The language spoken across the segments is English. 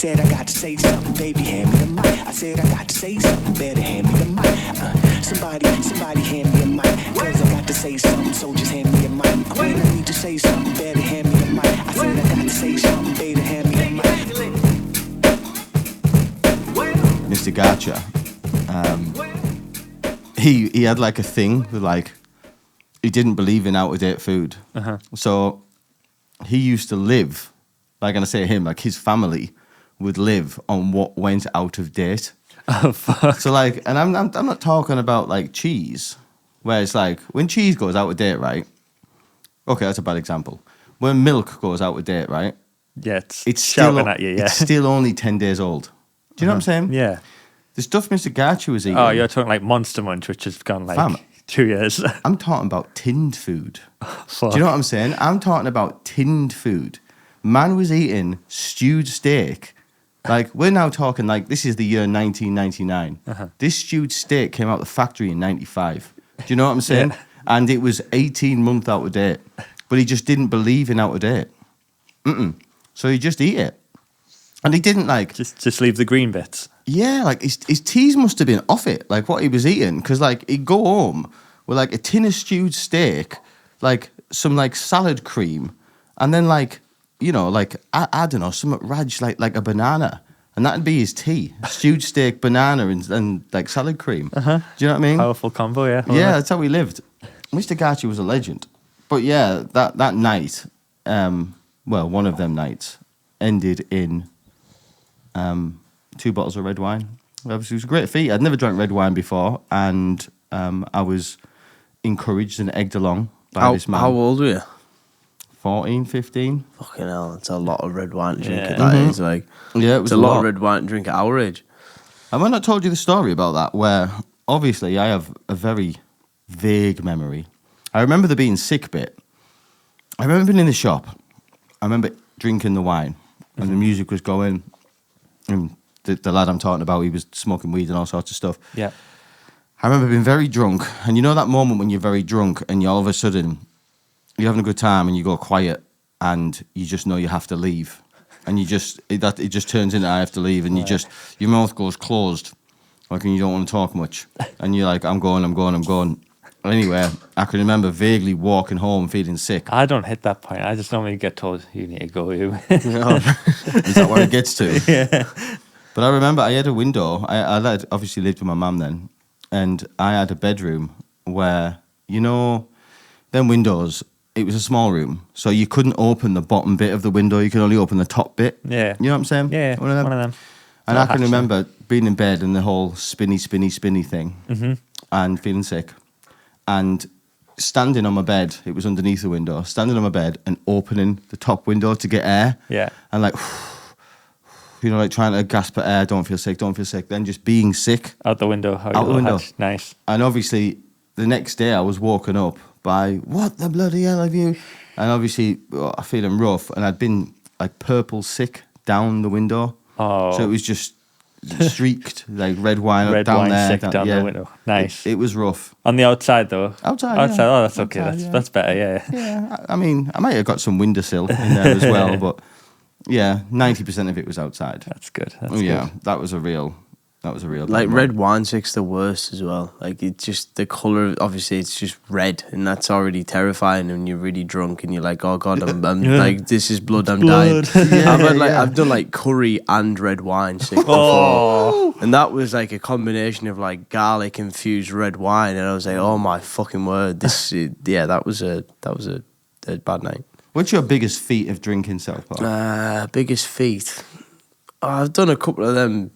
said I got to say something, baby, hand me the mic. I said I got to say something, better hand me the mic. Somebody hand me a mic, cause I got to say something, so just hand me a mic. When I need to say something, better hand me the mic. I said I got to say something, better hand me the mic. Mr. Garcha, he had like a thing with like, he didn't believe in out-of-date food. So he used to live, like, and I say him, like his family would live on what went out of date. Oh, fuck. So like, and I'm not talking about like cheese, where it's like, when cheese goes out of date, right? Okay, that's a bad example. When milk goes out of date, right? Yeah, It's shouting still, at you, yeah. It's still only 10 days old. Do you know what I'm saying? Yeah. The stuff Mr. Garcha was eating. Oh, you're talking like Monster Munch, which has gone like Fam. 2 years. I'm talking about tinned food. Fuck. Do you know what I'm saying? I'm talking about tinned food. Man was eating stewed steak. Like, we're now talking like, this is the year 1999. This stewed steak came out the factory in 95. Do you know what I'm saying? Yeah. And it was 18 months out of date. But he just didn't believe in out of date. So he just eat it. And he didn't like... Just leave the green bits. Yeah, like his teas must have been off it, like what he was eating. Because like he'd go home with like a tin of stewed steak, like some like salad cream, and then like, you know, like I don't know, some raj like a banana. And that'd be his tea. Stewed steak, banana, and like salad cream. Do you know what I mean? Powerful combo, yeah. Yeah, that's how we lived. Mr. Garcha was a legend. But yeah, that night, well, one of them nights ended in 2 bottles of red wine. Obviously, it was a great feat. I'd never drank red wine before, and I was encouraged and egged along by this man. How old were you? 14, 15. Fucking hell, that's a lot of red wine to drink Yeah. at that age. Like, Yeah, it was it's a lot of red wine to drink at our age. Have I not told you the story about that? Where obviously I have a very vague memory. I remember there being sick bit. I remember being in the shop. I remember drinking the wine, and the music was going. And the lad I'm talking about, he was smoking weed and all sorts of stuff. Yeah. I remember being very drunk, and you know that moment when you're very drunk and you all of a sudden you're having a good time and you go quiet and you just know you have to leave, and it just turns into I have to leave, and you just your mouth goes closed, like, and you don't want to talk much, and you're like I'm going. Anyway, I can remember vaguely walking home feeling sick. I don't hit that point. I just normally get told, you need to go. You. Is that where it gets to? Yeah. But I remember I had a window. I obviously lived with my mum then, and I had a bedroom where, you know, them windows, it was a small room, so you couldn't open the bottom bit of the window. You could only open the top bit. Yeah. You know what I'm saying? Yeah, one of them. And I can remember being in bed and the whole spinny thing, and feeling sick. And standing on my bed, it was underneath the window, standing on my bed and opening the top window to get air. Yeah. And like, you know, like trying to gasp at air, don't feel sick. Then just being sick. Out the window. Out the window. Hatch. Nice. And obviously, the next day I was woken up by, what the bloody hell have you? And obviously, feeling rough. And I'd been like purple sick down the window. Oh. So it was just streaked, like red wine Red down wine there. sick down the window. Nice. It was rough. On the outside, though? Outside, yeah. Oh, that's okay. Outside, That's better, yeah. Yeah, I mean, I might have got some windowsill in there as well, but yeah, 90% of it was outside. That's good. Yeah, that was a real Like red wine sick's the worst as well. Like, it's just the colour, obviously it's just red, and that's already terrifying when you're really drunk and you're like, oh God, I'm like, this is blood, I'm dying. I've done like curry and red wine sick before. And that was like a combination of like garlic infused red wine, and I was like, oh my fucking word, that was a bad night. What's your biggest feat of drinking, Southpaw? Biggest feat? I've done a couple of them.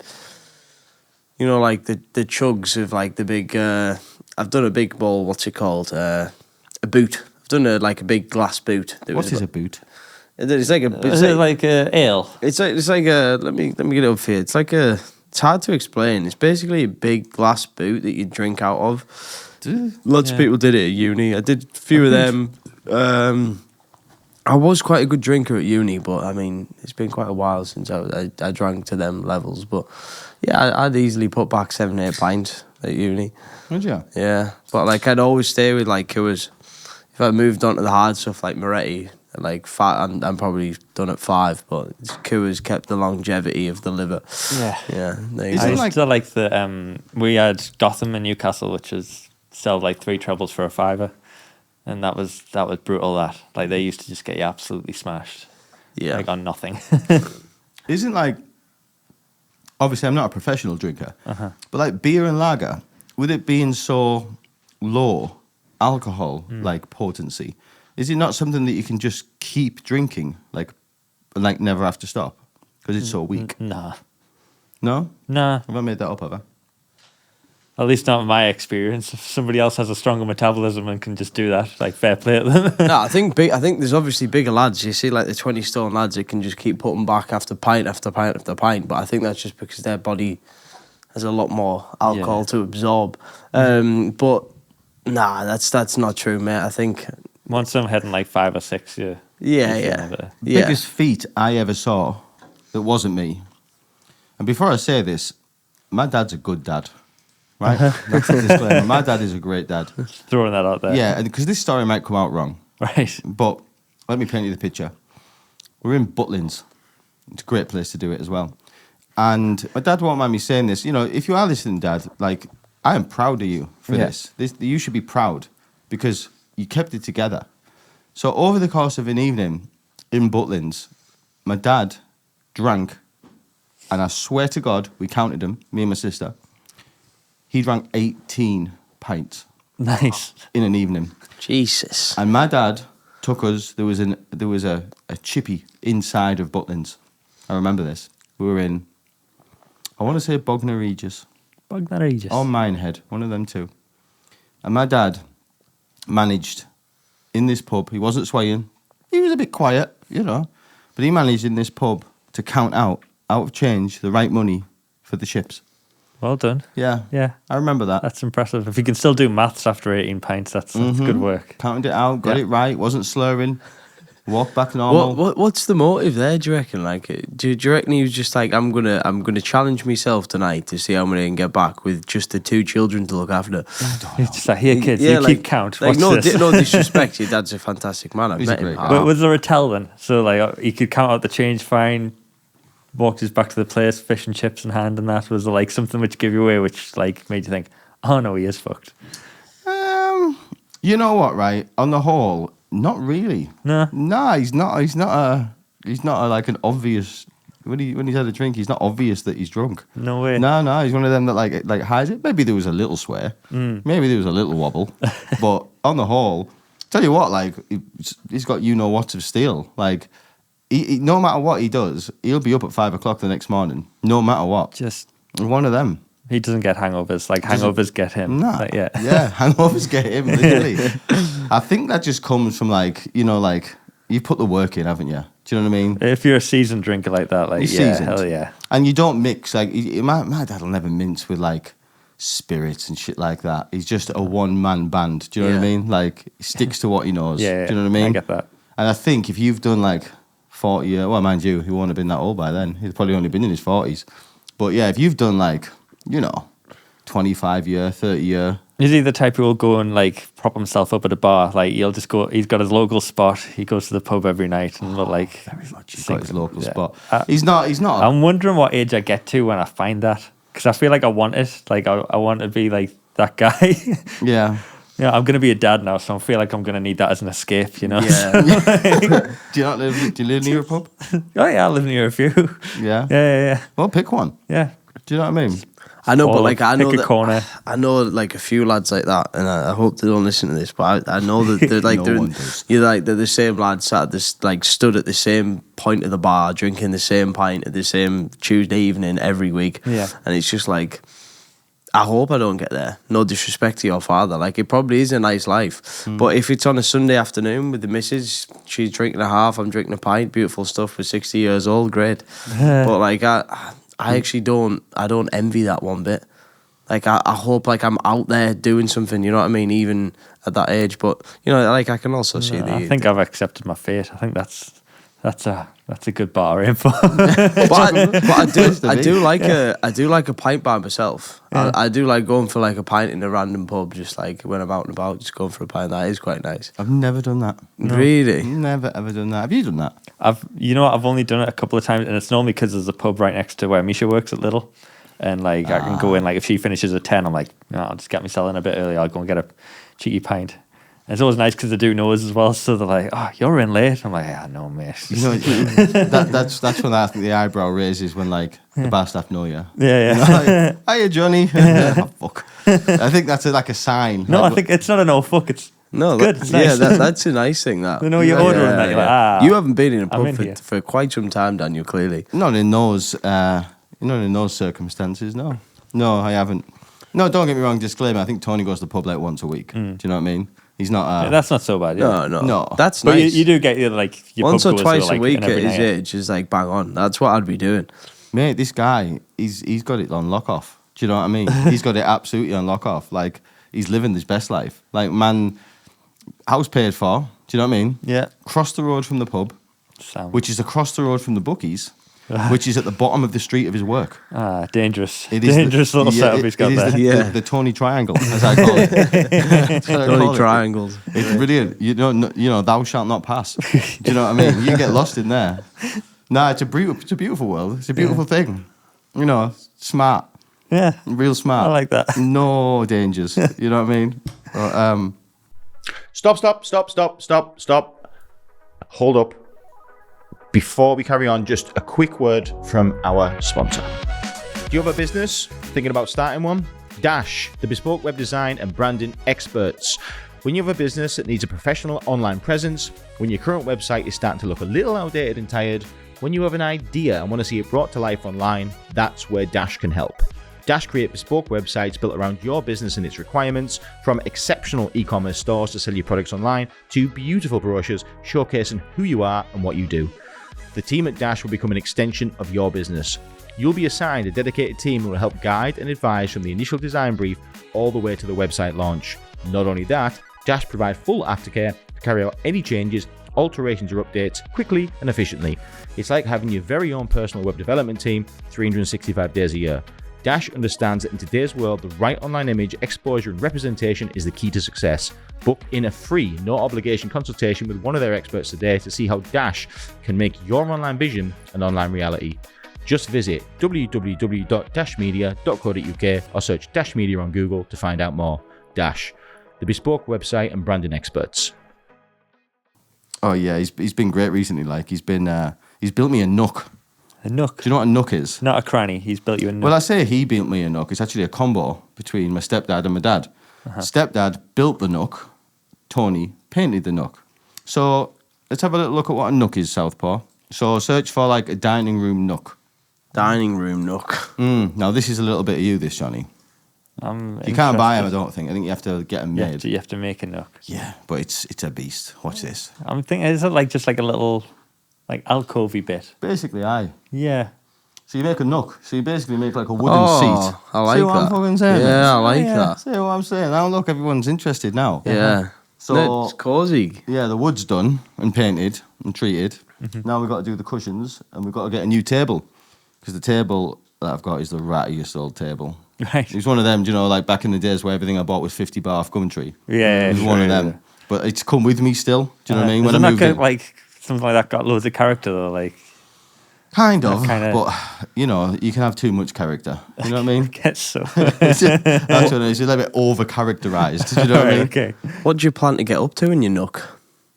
You know, like the chugs of like the big. I've done a big bowl. What's it called? A boot. I've done a big glass boot. What is a boot? It's like a. Is it like ale? It's like a. Let me get it up for you. It's like a. It's hard to explain. It's basically a big glass boot that you drink out of. Lots of people did it at uni. I did a few of them. I was quite a good drinker at uni, but I mean, it's been quite a while since I drank to them levels. But yeah, I'd easily put back 7-8 pints at uni. Would you? Yeah, but like I'd always stay with like if I moved on to the hard stuff like Moretti, like five. I'm probably done at 5, but Coors kept the longevity of the liver. Yeah. Yeah. There you Is go. it I like- still like the we had Gotham in Newcastle, which is sell like 3 trebles for a £5, and that was brutal. That like they used to just get you absolutely smashed, Yeah. like on nothing. Isn't like, obviously I'm not a professional drinker, but like beer and lager, with it being so low alcohol, like potency, is it not something that you can just keep drinking, like never have to stop? Because it's so weak. Nah. No? Nah. Have I made that up, have I? At least not in my experience. If somebody else has a stronger metabolism and can just do that, like fair play to them. No, I think there's obviously bigger lads. You see, like the 20-stone lads that can just keep putting back after pint after pint after pint. But I think that's just because their body has a lot more alcohol to absorb. But nah, that's not true, mate. I think Once I'm hitting like 5 or 6, yeah. yeah. Biggest feat I ever saw that wasn't me. And before I say this, my dad's a good dad. Right? That's the disclaimer. My dad is a great dad. Throwing that out there. Yeah, because this story might come out wrong. Right. But let me paint you the picture. We're in Butlins. It's a great place to do it as well. And my dad won't mind me saying this. You know, if you are listening, Dad, like, I am proud of you for this. You should be proud because you kept it together. So over the course of an evening in Butlins, my dad drank, and I swear to God, we counted them, me and my sister. He drank 18 pints Nice. in an evening. Jesus. And my dad took us. There was a chippy inside of Butlins. I remember this. We were in, I want to say Bognor Regis Bognor Regis. or Minehead, one of them two. And my dad managed in this pub. He wasn't swaying. He was a bit quiet, you know, but he managed in this pub to count out of change the right money for the chips. Well done. Yeah, Yeah. I remember that. That's impressive. If you can still do maths after 18 pints, that's good work. Counted it out, got Yeah. it right, wasn't slurring. Walked back normal. What's the motive there? Do you reckon? Like, do you reckon he was just like, I'm gonna challenge myself tonight to see how many I can get back with just the 2 children to look after? It's just like, here, kids, Yeah, you like- keep count. Like, Watch this. no disrespect. Your dad's a fantastic man. I've He's a met him. great guy. But was there a tell then? So like he could count out the change fine, walked us back to the place, fish and chips in hand, and that was there like something which gave you away, which like made you think, oh no, he is fucked. You know what, right? On the whole, not really. No. No, he's not a like an obvious when he's had a drink, he's not obvious that he's drunk. No way. No, he's one of them that like hides it. Maybe there was a little swear. Maybe there was a little wobble. But on the whole, tell you what, like he's got what of steel. Like he, no matter what he does, he'll be up at 5 o'clock the next morning. No matter what. Just One of them. he doesn't get hangovers. Like hangovers get him. No. Like, yeah. Yeah, hangovers get him, literally. I think that just comes from like you put the work in, haven't you? Do you know what I mean? If you're a seasoned drinker like that, like You're yeah, seasoned. hell yeah. And you don't mix like my dad'll never mince with like spirits and shit like that. He's just a one-man band. Do you know what I Yeah. mean? Like he sticks to what he knows. Yeah, Do you know what I mean? I get that. And I think if you've done like 40 years, well, mind you, he won't have been that old by then. He'd probably only been in his 40s. But yeah, if you've done like 25 year, 30 year. Is he the type who will go and like prop himself up at a bar? Like he'll just go. He's got his local spot. He goes to the pub every night and will like. Very much. He's sing- got his local yeah. spot. Uh, He's not. I'm wondering what age I get to when I find that, because I feel like I want it. Like I want to be like that guy. Yeah. Yeah, I'm gonna be a dad now, so I feel like I'm gonna need that as an escape. You know. Yeah. Do you live near a pub? Oh yeah, I live near a few. Yeah. Yeah. Well, pick one. Yeah. Do you know what I mean? I know, but Or like I know pick a that, corner. I know like a few lads like that, and I hope they don't listen to this. But I know that they're like No one does. they're the same lads sat at this like stood at the same point of the bar, drinking the same pint at the same Tuesday evening every week. Yeah. And it's just like, I hope I don't get there. No disrespect to your father. Like, it probably is a nice life. But if it's on a Sunday afternoon with the missus, she's drinking a half, I'm drinking a pint, beautiful stuff, we're 60 years old, great. But like, I actually don't envy that one bit. Like, I hope like I'm out there doing something, you know what I mean, even at that age. But, you know, like I can also see I think I've accepted my fate. I think that's That's a good bar info. But I to be. do like a pint by myself. I do like going for like a pint in a random pub, just like when I'm out and about, just going for a pint. That is quite nice. I've never done that. Really? Never ever done that. Have you done that? I've only done it a couple of times, and it's normally because there's a pub right next to where Misha works at Little, and like I can go in, like if she finishes at 10, I'm like, no, I'll just get myself in a bit early. I'll go and get a cheeky pint. And it's always nice because they do know us as well, so they're like, "Oh, you're in late." I'm like, "Yeah, no, mate." You know, that's when I think the eyebrow raises when like the bar staff know you. Yeah. You know, like, hiya, Johnny. Oh, fuck. I think that's like a sign. No, like, I think it's not a no fuck. It's No, good. It's nice. that's a nice thing. That They know you're ordering that. You're like, you haven't been in a I'm in pub here. for quite some time, Daniel. Clearly, not in those circumstances. No, I haven't. No, don't get me wrong. Disclaimer: I think Tony goes to the pub like once a week. Do you know what I mean? He's not. Yeah, that's not so bad. Yeah. no, that's But nice. you do get your once pub or goers twice who are, like, a week in at every his night. age is like bang on. That's what I'd be doing. Mate, this guy, he's got it on lock off. Do you know what I mean? He's got it absolutely on lock off. Like he's living his best life. Like man, house paid for. Do you know what I mean? Yeah. Cross the road from the pub, Sound. which is across the road from the bookies, which is at the bottom of the street of his work. Dangerous. It is Dangerous little setup he's got it is there. the Tony Triangle, as I call it. That's what I call Only it. triangles. It's brilliant. You know, thou shalt not pass. Do you know what I mean? You get lost in there. No, it's a beautiful world. It's a beautiful thing. You know, smart, Yeah. real smart. I like that. No dangers. You know what I mean? But, Stop. Hold up. Before we carry on, just a quick word from our sponsor. Do you have a business? Thinking about starting one? Dash, the bespoke web design and branding experts. When you have a business that needs a professional online presence, when your current website is starting to look a little outdated and tired, when you have an idea and want to see it brought to life online, that's where Dash can help. Dash create bespoke websites built around your business and its requirements, from exceptional e-commerce stores to sell your products online, to beautiful brochures showcasing who you are and what you do. The team at Dash will become an extension of your business. You'll be assigned a dedicated team who will help guide and advise from the initial design brief all the way to the website launch. Not only that, Dash provide full aftercare to carry out any changes, alterations or updates quickly and efficiently. It's like having your very own personal web development team 365 days a year. Dash understands that in today's world, the right online image, exposure and representation is the key to success. Book in a free, no obligation consultation with one of their experts today to see how Dash can make your online vision an online reality. Just visit www.dashmedia.co.uk or search Dash Media on Google to find out more. Dash, the bespoke website and branding experts. oh yeah, he's been great recently. Like he's built me a nook. A nook. Do you know what a nook is? Not a cranny. He's built you a nook. Well, I say he built me a nook. It's actually a combo between my stepdad and my dad. Stepdad built the nook. Tony painted the nook. So let's have a little look at what a nook is, Southpaw. So search for like a dining room nook. Dining room nook. Now this is a little bit of you, this Johnny. You can't buy them, I don't think. I think you have to get them made. You have to make a nook. Yeah, but it's a beast. Watch this. I'm thinking, is it like just like a little like alcovey bit? Basically, Yeah. So you make a nook. So you basically make like a wooden seat. I like See what that. I'm fucking saying? Yeah, I like that. See what I'm saying? Now look, everyone's interested now. Yeah. So No, it's cozy. yeah, the wood's done and painted and treated. Now we've got to do the cushions and we've got to get a new table. Because the table that I've got is the rattiest old table. Right. It's one of them, you know, like back in the days where everything I bought was 50 bar off Gumtree. Yeah, It was sure, one of yeah, them. yeah. But it's come with me still. Do you know what I mean? When I Isn't that moved got, in. like something like that got loads of character though? Like Kind of, kinda- but you know, you can have too much character. You know what I mean? gets so. That's what it is. It's a little bit over characterized. Do you know what I mean? Okay. What do you plan to get up to in your nook?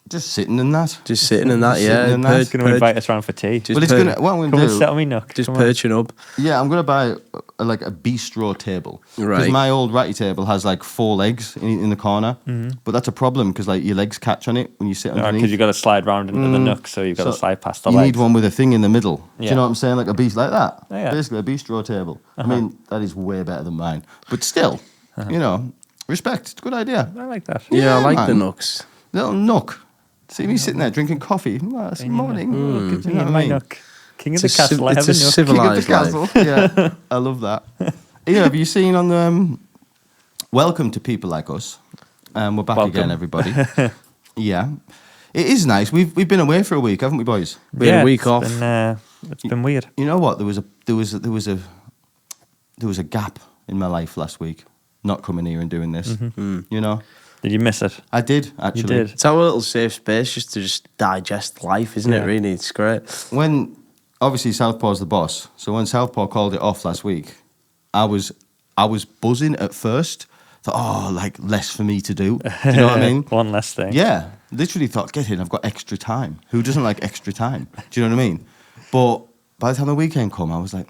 Just sitting in that. Just sitting in that, Just yeah. sitting in that. He's going to invite us round for tea. Just Well, it's per- gonna. What I'm Come gonna and do? sit on me nook. Just Come on. perching up. Yeah, I'm gonna buy like a bistro table because Right. my old ratty table has like 4 legs in the corner, but that's a beast because like your legs catch on it when you sit underneath. Because you've got to slide round into the nook, so you've got to So slide past the you legs. need one with a thing in the middle. Do Yeah. you know what I'm saying? Like a beast like that. Oh, yeah. Basically a bistro table. I mean, that is way better than mine, but still, you know, respect. It's a good idea. I like that. Yeah, I like the man. nooks. Little nook. See me sitting there drinking coffee. Oh, it's morning. Good to Me know and what I my mean? nook. King of It's the a civ- castle. I it's have a a nook. civ- King of the Civilised castle. Yeah, I love that. Yeah, have you seen on the welcome to people like us? We're back Welcome. again, everybody. Yeah. It is nice. We've been away for a week, haven't we, boys? We had a week off. It's been weird. You know what? There was a gap in my life last week. Not coming here and doing this. You know. Did you miss it? I did actually. You did. It's our little safe space just to digest life, isn't it? Really, it's great. When obviously Southpaw's the boss, so when Southpaw called it off last week, I was buzzing at first. Thought, oh, like less for me to do. Do you know what I mean? One less thing. Yeah, literally thought, get in, I've got extra time. Who doesn't like extra time? Do you know what I mean? But by the time the weekend come, I was like,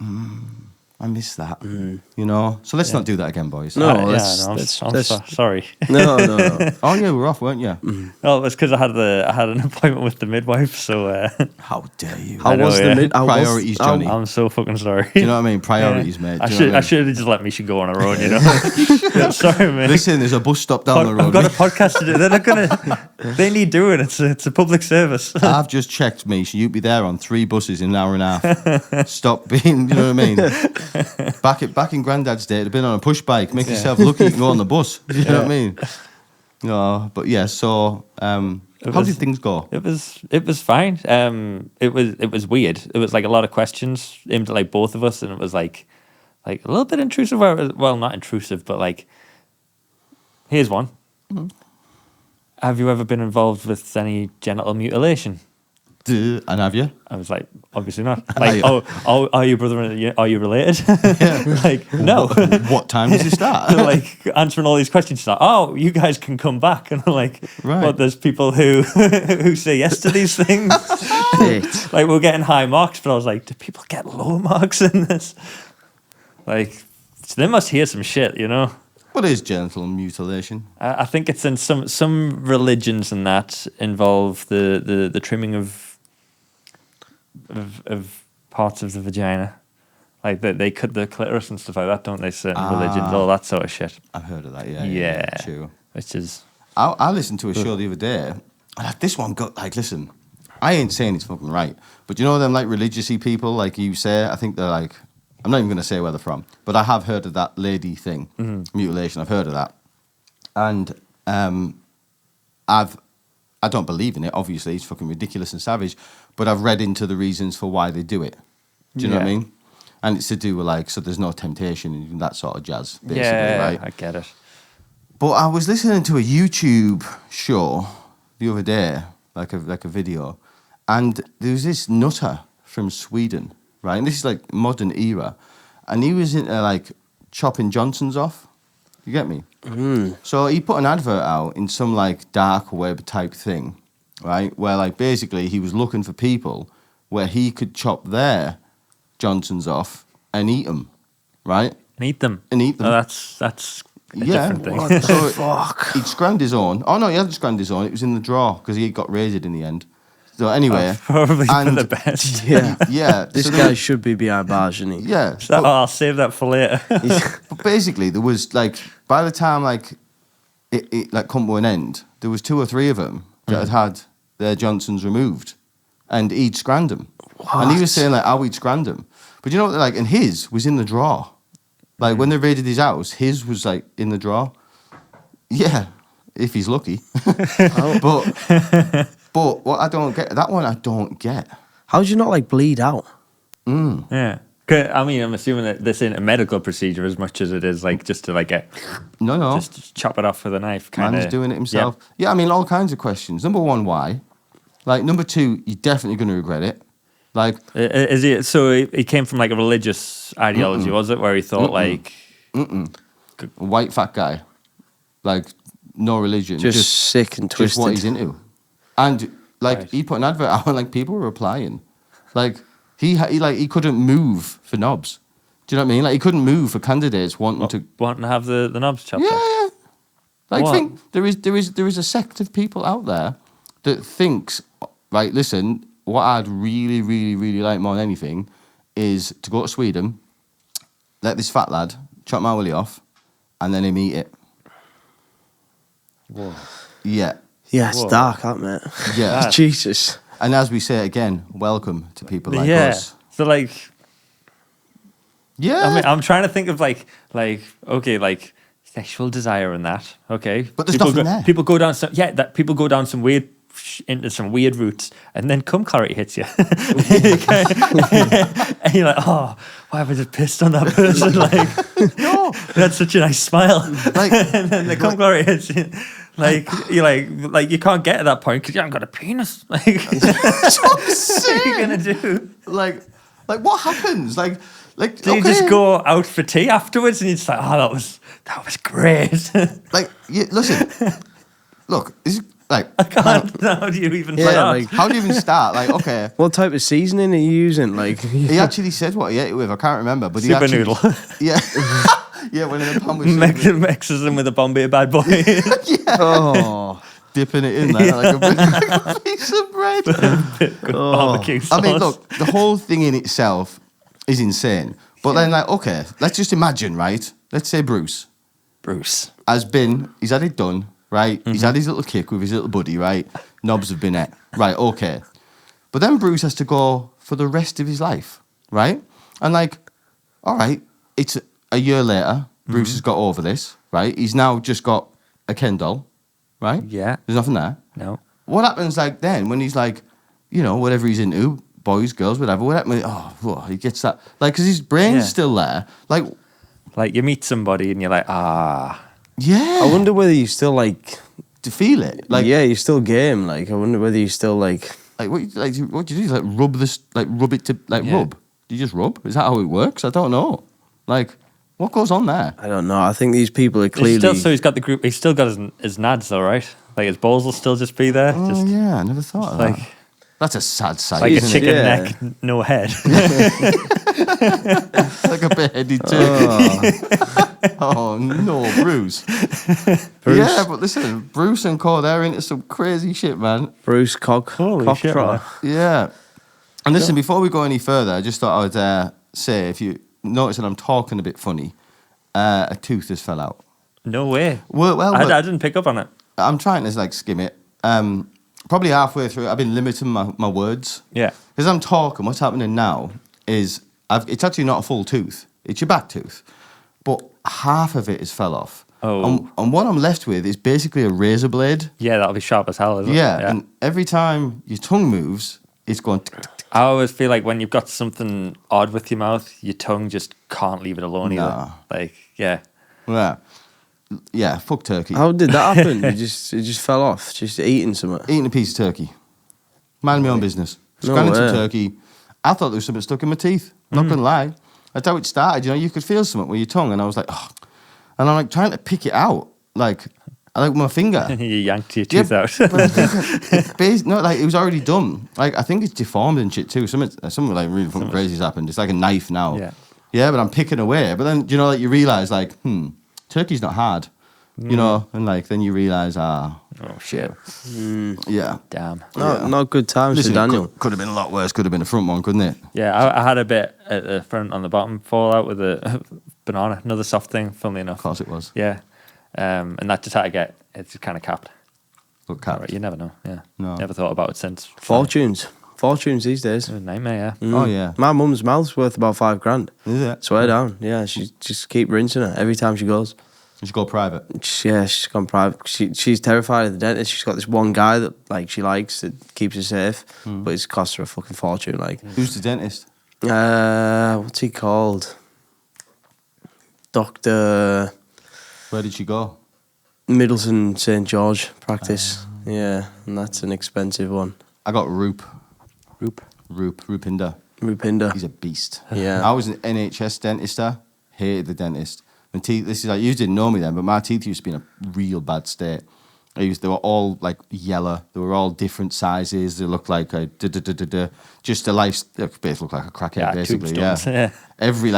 I miss that. You know? So let's not do that again, boys. No, I'm that's sorry. no. Oh, yeah, we were off, weren't you? Oh, it was because I had an appointment with the midwife. So How dare you? How was the mid? Priorities, Johnny. I'm so fucking sorry. Do you know what I mean? Priorities, mate. Do I you know should what I I should have just let Misha go on her own. You know. Yeah, sorry, man. Listen, there's a bus stop down the road. I've got a podcast to do. They're not gonna. They need doing. It's a public service. I've just checked, Misha. You'd be there on 3 buses in an hour and a half. Stop being, you know what I mean? Back in Grandad's day, it'd have been on a push bike. Make yourself lucky you can go on the bus. You know what I mean? No, but yeah. So, how did things go? It was fine. It was weird. It was like a lot of questions aimed at like both of us, and it was like a little bit intrusive. Well, not intrusive, but like, here's one. Have you ever been involved with any genital mutilation? And have you? I was like, obviously not. Like, are you brother? Are you related? Like, no. What time does it start? Like answering all these questions, like, oh, you guys can come back, and I'm like, Right. Well, there's people who who say yes to these things. Shit. Like, we're getting high marks, but I was like, do people get low marks in this? Like, so they must hear some shit, you know. What is genital mutilation? I think it's in some religions and that involve the trimming of parts of the vagina, like they cut the clitoris and stuff like that, don't they? Certain religions, all that sort of shit. I've heard of that. Yeah. Yeah. True. Which is I listened to a show the other day. And this one got like, listen, I ain't saying it's fucking right, but you know them like religious-y people, like you say. I think they're like, I'm not even going to say where they're from, but I have heard of that lady thing, mutilation. I've heard of that, and I don't believe in it. Obviously, it's fucking ridiculous and savage, but I've read into the reasons for why they do it. Do you know what I mean? And it's to do with like, so there's no temptation and that sort of jazz, basically, right? I get it. But I was listening to a YouTube show the other day, like a video, and there was this nutter from Sweden, right? And this is like modern era, and he was into like chopping Johnsons off. You get me? So he put an advert out in some like dark web type thing, right? Where like basically he was looking for people where he could chop their Johnsons off and eat them, right? And eat them. And eat them. Oh, that's a different thing. What the So fuck? he'd scrammed his own. Oh no, he hadn't scrammed his own. It was in the drawer because he got raided in the end. So anyway, Probably for and- the best. Yeah. yeah, This so guy there- should be behind bars, shouldn't he? yeah. Oh, I'll save that for later. But basically, there was like by the time like it like come to an end, there was 2 or 3 of them that had their Johnsons removed, and he'd scranned them. And he was saying like how he'd scranned them, but you know what? Like, and his was in the drawer. Like when they raided his house, his was like in the drawer. Yeah, if he's lucky. But what I don't get, that one I don't get. How do you not like bleed out? Yeah. 'Cause, I mean, I'm assuming that this ain't a medical procedure as much as it is like just to like get No. just chop it off with a knife. Kind Man's doing it himself. Yeah, I mean, all kinds of questions. Number 1, why? Like, number 2, you're definitely going to regret it. Like, Is he? So he came from like a religious ideology, was it? Where he thought like, a white fat guy, like, no religion. Just sick and Just what he's twisted. into. And, like, Right. he put an advert out and, like, people were replying. Like, he couldn't move for knobs. Do you know what I mean? Like, he couldn't move for candidates wanting to... wanting to have the knobs chopped Yeah, off. yeah. Like, What? think there is a sect of people out there that thinks, right, listen, what I'd really, really, really like more than anything is to go to Sweden, let this fat lad chop my willy off, and then him eat it. Whoa. Yeah, Yeah, it's Whoa. dark, that mate. yeah. Jesus. And as we say again, welcome to people like Yeah. us. So like, Yeah, I mean, I'm trying to think of like okay, like sexual desire and that. Okay, But there's people nothing go, there. People go down some people go down some weird into some weird roots, and then cum clarity hits you. And you're like, oh, why have I just pissed on that person? Like, no, that's such a nice smile. Like, And then the cum clarity hits you. Like, you're like you can't get to that point because you haven't got a penis. Like, that's what I'm what are you saying. gonna do? Like what happens? Like, Do you just go out for tea afterwards and you're just like, oh, that was great. Like, listen, look, is like, I can't. How do you even Yeah, start? like- how do you even start? Like, okay, What type of seasoning are you using? Like, he actually said what he ate it with. I can't remember, but he Super actually, noodle. yeah, yeah, when in the pan with Mixes them with a Bombay bad boy. oh, dipping it in there like a piece of bread. Good barbecue sauce. I mean, look, the whole thing in itself is insane. But then, like, okay, let's just imagine, right? Let's say Bruce Bruce. he's had it done, right? He's had his little kick with his little buddy, right? Knobs have been at, right? Okay, but then Bruce has to go for the rest of his life, right? And like, all right, it's a year later. Bruce has got over this, right? He's now just got a Ken doll, right? Yeah. There's nothing there. No. What happens like then when he's like, you know, whatever he's into, boys, girls, whatever. What happens? Oh, whoa, he gets that like because his brain's Yeah. still there. Like you meet somebody and you're like, Yeah, I wonder whether you still like. to feel it. Like, Yeah, you're still game. Like, I wonder whether you still like. what do you do? Like rub this, like rub it to like Yeah. rub. Do you just rub? Is that how it works? I don't know. Like, what goes on there? I don't know. I think these people are He's clearly. he's got the group. He's still got his nads though, right? Like his balls will still just be there. Oh Just yeah, I never thought of like that. That's a sad sight. like a isn't chicken Yeah. neck, no head. it? Like a beheaded turkey. Oh no, Bruce. Yeah, but listen, Bruce and Co, they're into some crazy shit, man. Bruce Cock. Holy Cock shit, trotter. Yeah. And listen, before we go any further, I just thought I would say, if you notice that I'm talking a bit funny, a tooth has fell out. No way. Well, I didn't pick up on it. I'm trying to like skim it. Probably halfway through, I've been limiting my words. Yeah. Because I'm talking, what's happening now is it's actually not a full tooth. It's your back tooth. But half of it has fell off. Oh. And what I'm left with is basically a razor blade. Yeah, that'll be sharp as hell, isn't Yeah. it? And every time your tongue moves, it's going... I always feel like when you've got something odd with your mouth, your tongue just can't leave it alone either. Nah. Like, yeah. Yeah, fuck turkey. How did that happen? It just fell off. Just eating something. Eating a piece of turkey. Mind my own business. No Scanning some way. turkey. I thought there was something stuck in my teeth. Not gonna lie. That's how it started. You know, you could feel something with your tongue, and I was like, oh. And I'm like trying to pick it out, like with my finger. You yanked your tooth out. But I think it was already done. Like I think it's deformed and shit too. Something like really fucking crazy has happened. It's like a knife now. Yeah. Yeah, but I'm picking away. But then you know, like you realise, like, turkey's not hard. You know, and like then you realise, Oh, shit. yeah. Damn. Not good times Listen, for Daniel. could have been a lot worse. Could have been a front one, couldn't it? Yeah, I had a bit at the front on the bottom fall out with a banana, another soft thing, funnily enough. Of course it was. Yeah. And that just had to get, it's just kind of capped. Look, All right, you never know. Yeah. No. Never thought about it since. Fortunes these days. It's a nightmare, yeah. Oh yeah. My mum's mouth's worth about $5,000. Is it? Swear down. Yeah, she just keep rinsing it every time she goes. You should go private. She's gone private. She's terrified of the dentist. She's got this one guy that like she likes that keeps her safe, but it's cost her a fucking fortune. Like, Who's the dentist? what's he called? Dr. Where did she go? Middleton St George practice. Yeah, and that's an expensive one. I got Roop. Roop. Rupinder. Rupinder. He's a beast. Yeah. I was an NHS dentist there. Hated the dentist. And teeth, this is like, you didn't know me then, but my teeth used to be in a real bad state. They were all like yellow. They were all different sizes. They looked like just a life. They basically looked like a crackhead, Yeah, basically. Yeah. tombstones, yeah. Every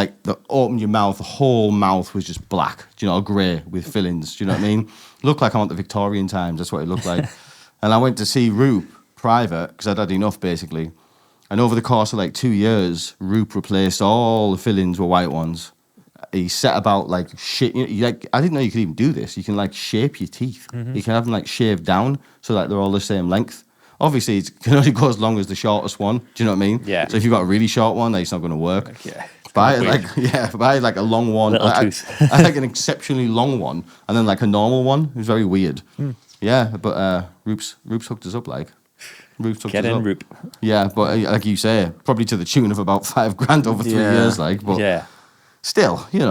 open your mouth, the whole mouth was just black. Do you know, grey with fillings. Do you know what I mean? Looked like I want the Victorian times. That's what it looked like. And I went to see Roop private because I'd had enough, basically. And over the course of like 2 years, Roop replaced all the fillings with white ones. He set about like shit. I didn't know you could even do this. You can like shape your teeth. You can have them like shaved down so that they're all the same length. Obviously, it can only go as long as the shortest one. Do you know what I mean? Yeah. So if you've got a really short one, then it's not going to work. Yeah. Buy Weird. like a long one. Little I tooth. I like an exceptionally long one, and then like a normal one. It was very weird. Yeah, but Roop's hooked us up, like. Roop's hooked Get us in, up. Roop. Yeah, but like you say, probably to the tune of about $5,000 over 3 Yeah. years, like. But Yeah. still, you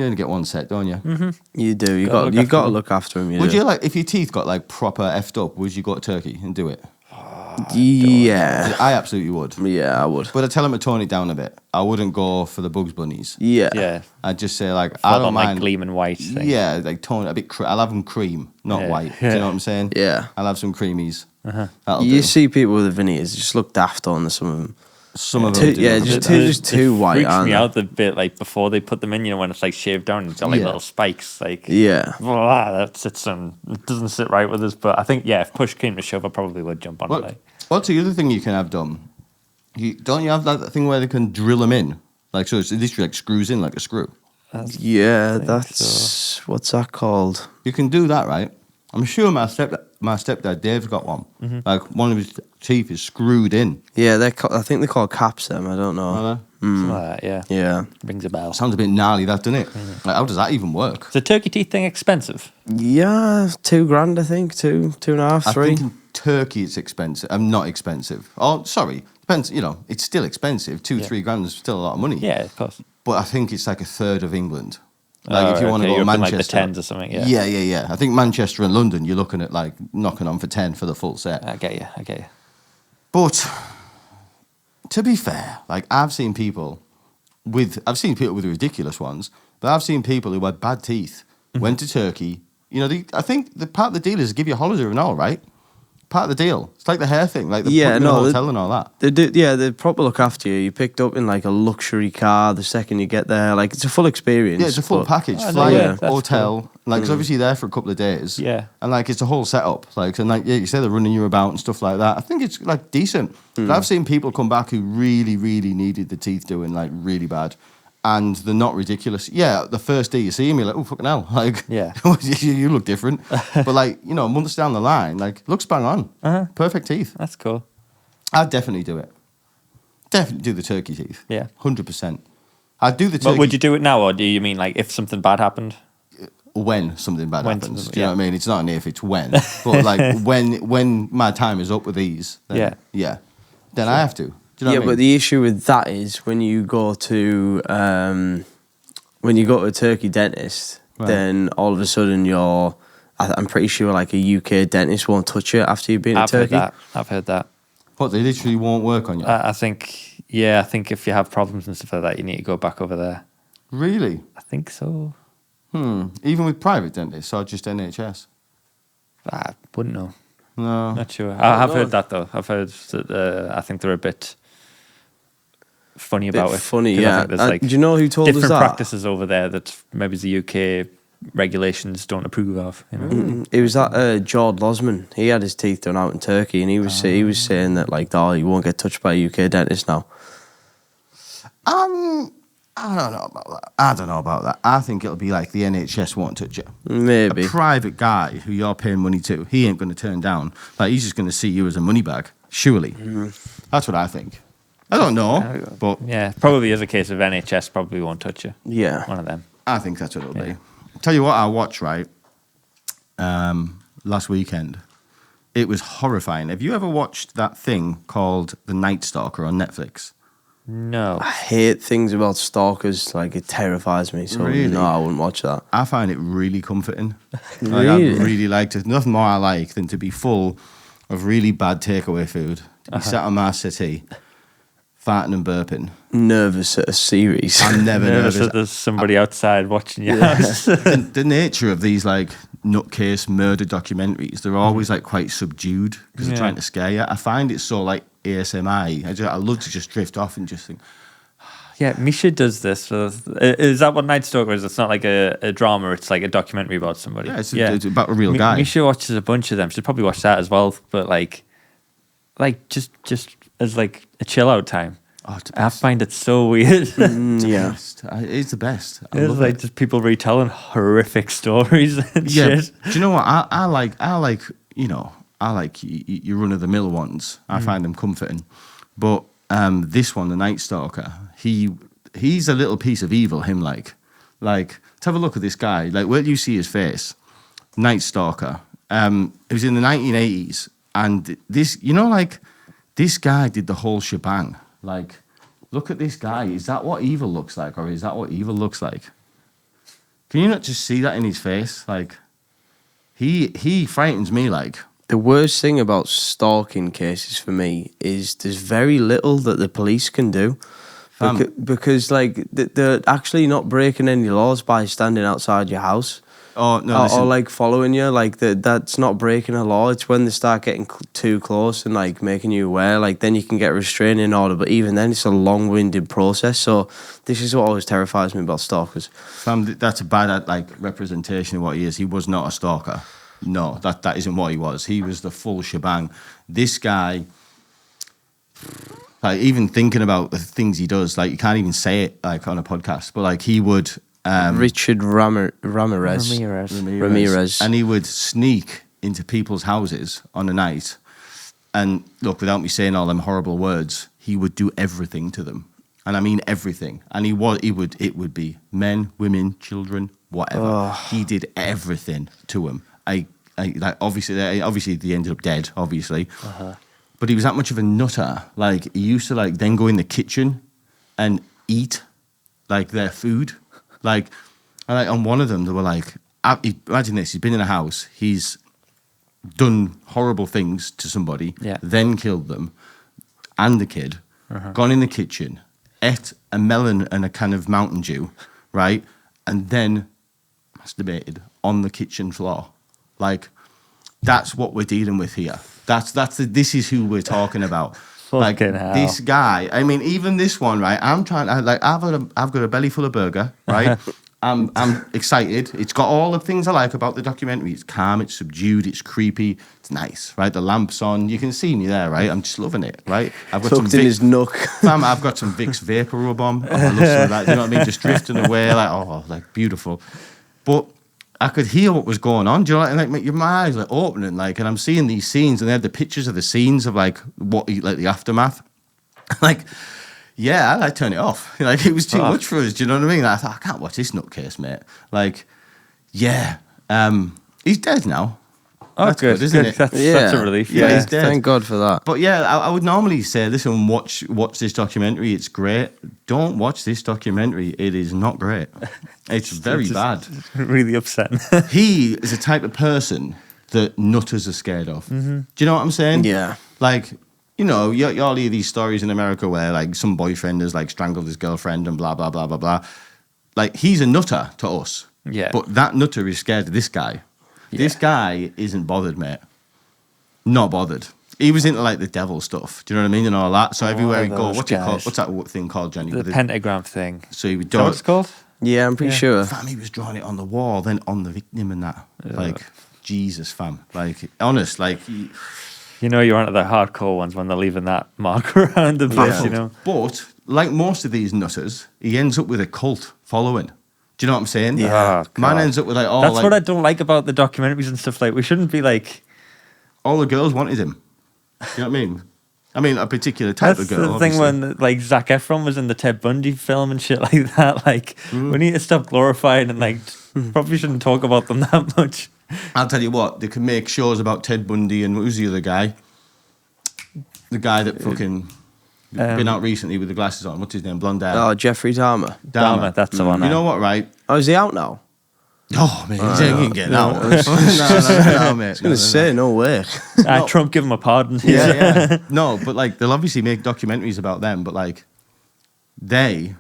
only get one set, don't you? You do. You Gotta got to look look after them. Would you like, if your teeth got like proper effed up, would you go to Turkey and do it? Yeah. I absolutely would. Yeah, I would. But I tell him to tone it down a bit. I wouldn't go for the Bugs Bunnies. Yeah. Yeah. I'd just say like, I I don't mind. like gleaming white thing. Yeah, like tone it a bit. I'll have them cream, not Yeah. white. Do you know what I'm saying? Yeah. I'll have some creamies. Uh-huh. That'll You do. see people with the veneers just look daft on some of them. Some of them Too- do. yeah, look a just bit too- bad. just too white, Freaks aren't me they? out the bit like before they put them in. When it's like shaved down, it's got like Yeah. little spikes. Like Yeah. that sits on. It doesn't sit right with us. But I think if push came to shove, I probably would jump on it. What, Like. what's the other thing you can have done? Don't you have that thing where they can drill them in? Like, so it's literally like screws in like a screw. Yeah, think that's what's that called? You can do that, right? I'm sure my stepdad Dave's got one. Mm-hmm. Like one of his teeth is screwed in. Yeah, I think they're called caps. Them, I don't know. Are they? Something like that, yeah. Yeah, Rings a bell. Sounds a bit gnarly, that, doesn't it? Mm-hmm. Like, how does that even work? Is the turkey teeth thing expensive? yeah, $2,000 I think, two and a half, I three. think in Turkey it's expensive. Not expensive. Oh, sorry. Depends. It's still expensive. 2-3 grand is still a lot of money. Yeah, of course. But I think it's like a third of England. Like if you want to okay, go to you're up in, Manchester, like the tens or something. Yeah. yeah. I think Manchester and London, you're looking at like knocking on for 10 for the full set. I get you. But to be fair, like I've seen people with ridiculous ones, but I've seen people who had bad teeth, went to Turkey. I think the part of the deal is give you a holiday and all, right? Part of the deal. It's like the hair thing, like the Yeah, putting in a no, hotel and all that. They do, yeah, they proper look after you. You picked up in like a luxury car the second you get there. Like it's a full experience. Yeah, it's a full but- package. Oh, no, Flight, yeah, that's hotel, like it's obviously there for a couple of days. Yeah. And like it's a whole setup. Like and like you say they're running you about and stuff like that. I think it's like decent. But I've seen people come back who really, really needed the teeth doing like really bad. And they're not ridiculous. Yeah, the first day you see him, you're like, oh fucking hell. Like Yeah. you look different. But like, months down the line, like looks bang on. Uh-huh. Perfect teeth. That's cool. I'd definitely do it. Definitely do the turkey teeth. Yeah. 100%. I'd do the turkey. But would you do it now, or do you mean like if something bad happened? When something bad When happens. something- Do you know yeah. what I mean? It's not an if, it's when. But like when my time is up with these, then, then I have to. Do you know what I mean? But the issue with that is when you go to a turkey dentist, Right. then all of a sudden I'm pretty sure like a UK dentist won't touch you after you've been to I've heard Turkey. that. I've heard that. What, they literally won't work on you? I think if you have problems and stuff like that, you need to go back over there. Really? I think so. Even with private dentists or just NHS? I wouldn't know. No. Not sure. I have know. heard that though. I've heard that I think they're a bit funny about it. funny, 'Cause I yeah. think there's like Do you know who told us different that? practices over there that maybe the UK regulations don't approve of. It was that Jord Losman. He had his teeth done out in Turkey, and he was saying that like, oh, you won't get touched by a UK dentist now. I don't know about that. I think it'll be like the NHS won't touch you. Maybe. A private guy who you're paying money to, he ain't going to turn down. Like, he's just going to see you as a money bag, surely. That's what I think. I don't know, but Yeah, probably is a case of NHS probably won't touch you. Yeah. One of them. I think that's what it'll be. Tell you what I watched, right, last weekend. It was horrifying. Have you ever watched that thing called The Night Stalker on Netflix? No. I hate things about stalkers. Like, it terrifies me. So, Really? no, I wouldn't watch that. I find it really comforting. Like, Really? I really liked it. Nothing more I like than to be full of really bad takeaway food. To be sat on my settee, farting and burping. Nervous at a series. I'm never Nervous nervous. that there's somebody outside watching your house. The nature of these like nutcase murder documentaries, they're always like quite subdued because they're Yeah. trying to scare you. I find it so like ASMR. I love to just drift off and just think, Yeah, Misha does this. Is that what Night Stalker is? It's not like a drama. It's like a documentary about somebody. yeah, it's about a real guy. Misha watches a bunch of them. She'd probably watch that as well. But like just as like a chill out time. Oh, it's the I best. find it so weird. Yeah. It's the best. I It's love like it. just people retelling horrific stories and Yeah. shit. Do you know what? I like your run of the mill ones. I find them comforting. But this one, the Night Stalker, he's a little piece of evil. Him like to have a look at this guy. Like, where do you see his face? Night Stalker. It was in the 1980s, and this, you know, like this guy did the whole shebang. Like, look at this guy. Is that what evil looks like, or is that what evil looks like? Can you not just see that in his face? Like, he frightens me. Like, the worst thing about stalking cases for me is there's very little that the police can do. Because like they're actually not breaking any laws by standing outside your house. Oh no! Or like following you, like that's not breaking a law. It's when they start getting too close and like making you aware. Like then you can get a restraining order, but even then it's a long-winded process. So this is what always terrifies me about stalkers. That's a bad like representation of what he is. He was not a stalker. No, that isn't what he was. He was the full shebang. This guy, like even thinking about the things he does, like you can't even say it like on a podcast, but like he would. Richard Ramirez. And he would sneak into people's houses on a night. And look, without me saying all them horrible words, he would do everything to them. And I mean everything. And it would be men, women, children, whatever. Oh. He did everything to them. Like obviously they ended up dead, obviously. Uh-huh. But he was that much of a nutter. Like he used to like then go in the kitchen and eat like their food. Like on one of them, they were like, imagine this, he's been in a house, he's done horrible things to somebody, then killed them and the kid, gone in the kitchen, ate a melon and a can of Mountain Dew, right? And then masturbated on the kitchen floor. Like, that's what we're dealing with here. This is who we're talking about. Like this guy, I mean, even this one, right? I've got a belly full of burger, right? I'm excited. It's got all the things I like about the documentary. It's calm, it's subdued, it's creepy, it's nice, right? The lamp's on, you can see me there, right? I'm just loving it, right? I've got tucked in his nook. Fam, I've got some Vicks vapor rub on. I love some of that. You know what I mean? Just drifting away, like beautiful. But I could hear what was going on. Do you know, like my eyes like opening, like, and I'm seeing these scenes, and they had the pictures of the scenes of like the aftermath. Like, yeah, I turn it off. Like it was too much for us. Do you know what I mean? Like, I thought I can't watch this nutcase, mate. Like, yeah, he's dead now. Oh, that's good, isn't it? That's a relief. Yeah, he's dead. Thank God for that. But yeah, I would normally say, listen, watch this documentary. It's great. Don't watch this documentary. It is not great. It's very bad. Really upsetting. He is a type of person that nutters are scared of. Mm-hmm. Do you know what I'm saying? Yeah. Like, you know, you all hear these stories in America where like some boyfriend has like strangled his girlfriend and blah, blah, blah, blah, blah. Like, he's a nutter to us. Yeah. But that nutter is scared of this guy. Yeah. This guy isn't bothered, mate. Not bothered. He was into like the devil stuff. Do you know what I mean? And all that. So everywhere he goes, what's it called? What's that thing called, Johnny? The pentagram thing. So he would do. What it's called? Yeah, I'm pretty sure. Fam, he was drawing it on the wall, then on the victim and that. Like, Jesus, fam. Like, honest, like. You know, you're onto the hardcore ones when they're leaving that mark around the place, you know. But like most of these nutters, he ends up with a cult following. Do you know what I'm saying? Yeah. Man ends up with like all. That's what I don't like about the documentaries and stuff. Like, we shouldn't be like. All the girls wanted him. You know what I mean? I mean, a particular type of girl. That's the thing when like Zac Efron was in the Ted Bundy film and shit like that. Like, we need to stop glorifying and like probably shouldn't talk about them that much. I'll tell you what, they can make shows about Ted Bundy and who's the other guy? The guy that fucking been out recently with the glasses on. What's his name? Blonde hair. Oh, Jeffrey Dahmer. Dahmer, that's the one. You know what, right? Oh, is he out now? Oh, man, he ain't getting out. No, mate. I was going to say, no way. Trump give him a pardon. Yeah. No, but like, they'll obviously make documentaries about them, but like, they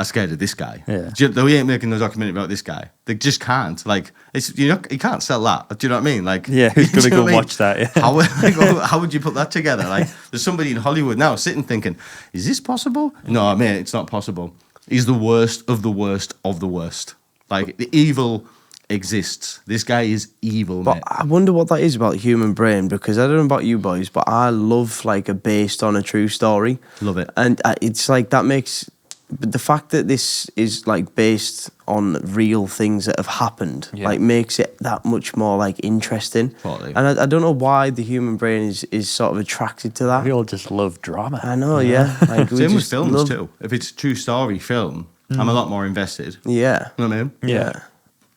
are scared of this guy. Yeah. They ain't making no documentary about this guy. They just can't. Like, it's you can't sell that. Do you know what I mean? Like, yeah, who's going to go watch that? Yeah. How would you put that together? Like, there's somebody in Hollywood now sitting thinking, is this possible? No, man, it's not possible. He's the worst of the worst of the worst. Like, the evil exists. This guy is evil, but mate. I wonder what that is about the human brain, because I don't know about you boys, but I love like a based on a true story. Love it. And it's like that makes... But the fact that this is like based on real things that have happened, like makes it that much more like interesting. Totally. And I don't know why the human brain is sort of attracted to that. We all just love drama. I know, yeah. Like, Same with films too. If it's a true story film, I'm a lot more invested. Yeah. You know what I mean? Yeah.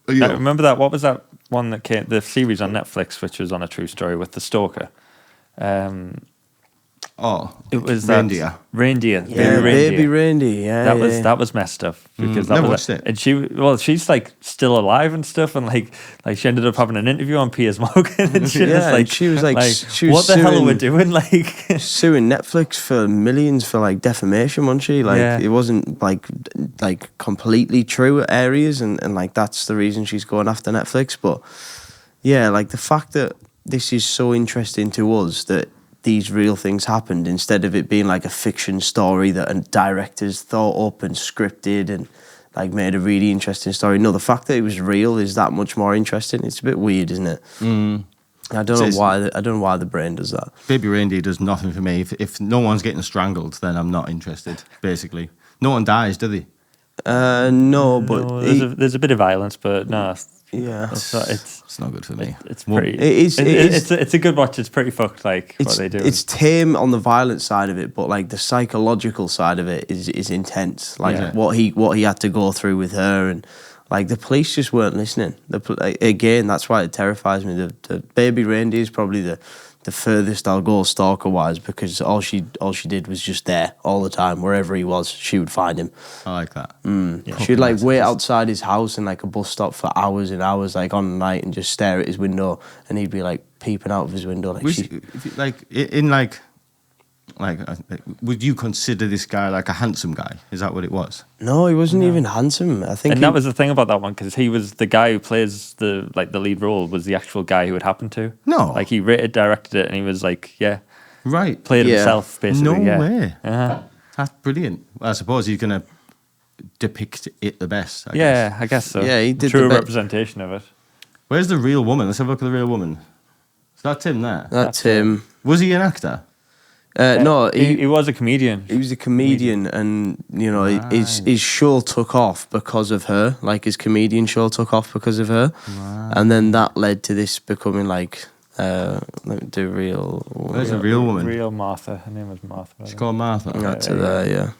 I remember that. What was that one that came, the series on Netflix, which was on a true story with the stalker. It was reindeer. Reindeer. Yeah, baby reindeer. Yeah, That was messed up because that never was watched it. and she's like still alive and stuff, and like she ended up having an interview on Piers Morgan and shit. Yeah, It's she was what the hell are we doing? Like suing Netflix for millions for like defamation, wasn't she? Like Yeah. it wasn't like completely true areas, and like that's the reason she's going after Netflix. But yeah, like the fact that this is so interesting to us that these real things happened instead of it being like a fiction story that directors thought up and scripted and like made a really interesting story. No, the fact that it was real is that much more interesting. It's a bit weird, isn't it? I don't know why. I don't know why the brain does that. Baby reindeer does nothing for me. If no one's getting strangled, then I'm not interested. Basically, no one dies, do they? No, but no, there's a bit of violence, but no. Yeah, It's not good for me. It's pretty. It's a good watch. It's pretty fucked. Like what they do. It's tame on the violent side of it, but like the psychological side of it is intense. Like what he had to go through with her, and like the police just weren't listening. Again, that's why it terrifies me. The baby reindeer is probably the furthest I'll go stalker wise, because all she did was just there all the time. Wherever he was, she would find him. I like that. She'd like wait outside his house in like a bus stop for hours and hours, like on the night, and just stare at his window, and he'd be like peeping out of his window. Would you consider this guy like a handsome guy? Is that what it was? No, he wasn't even handsome. I think, and that was the thing about that one, because he was the guy who plays the lead role was the actual guy who it happened to. No, like he written, directed it, and he was like, played himself basically. No way. That's brilliant. I suppose he's gonna depict it the best. I guess. I guess so. Yeah, he did true the representation of it. Where's the real woman? Let's have a look at the real woman. Is that Tim there? That's him. Was he an actor? No, he was a comedian. He was a comedian, and you know his show took off because of her. Like his comedian show took off because of her, and then that led to this becoming like let me do real. Where's the real woman? Real Martha. Her name was Martha. She's called Martha. That's it there, yeah.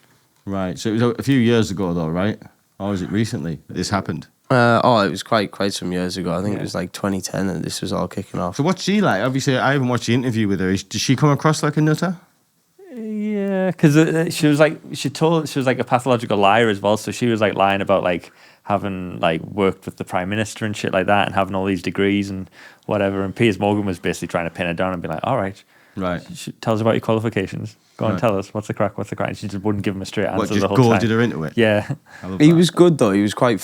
Right. So it was a few years ago, though, right? Or was it recently that this happened? It was quite some years ago. I think it was like 2010 that this was all kicking off. So what's she like? Obviously, I haven't watched the interview with her. Does she come across like a nutter? Yeah, because she was like a pathological liar as well. So she was like lying about like having like worked with the prime minister and shit like that, and having all these degrees and whatever. And Piers Morgan was basically trying to pin her down and be like, "All right, tell us about your qualifications. Go on, tell us what's the crack. And she just wouldn't give him a straight answer the whole time. Just goaded her into it. Yeah, he was good though. He was quite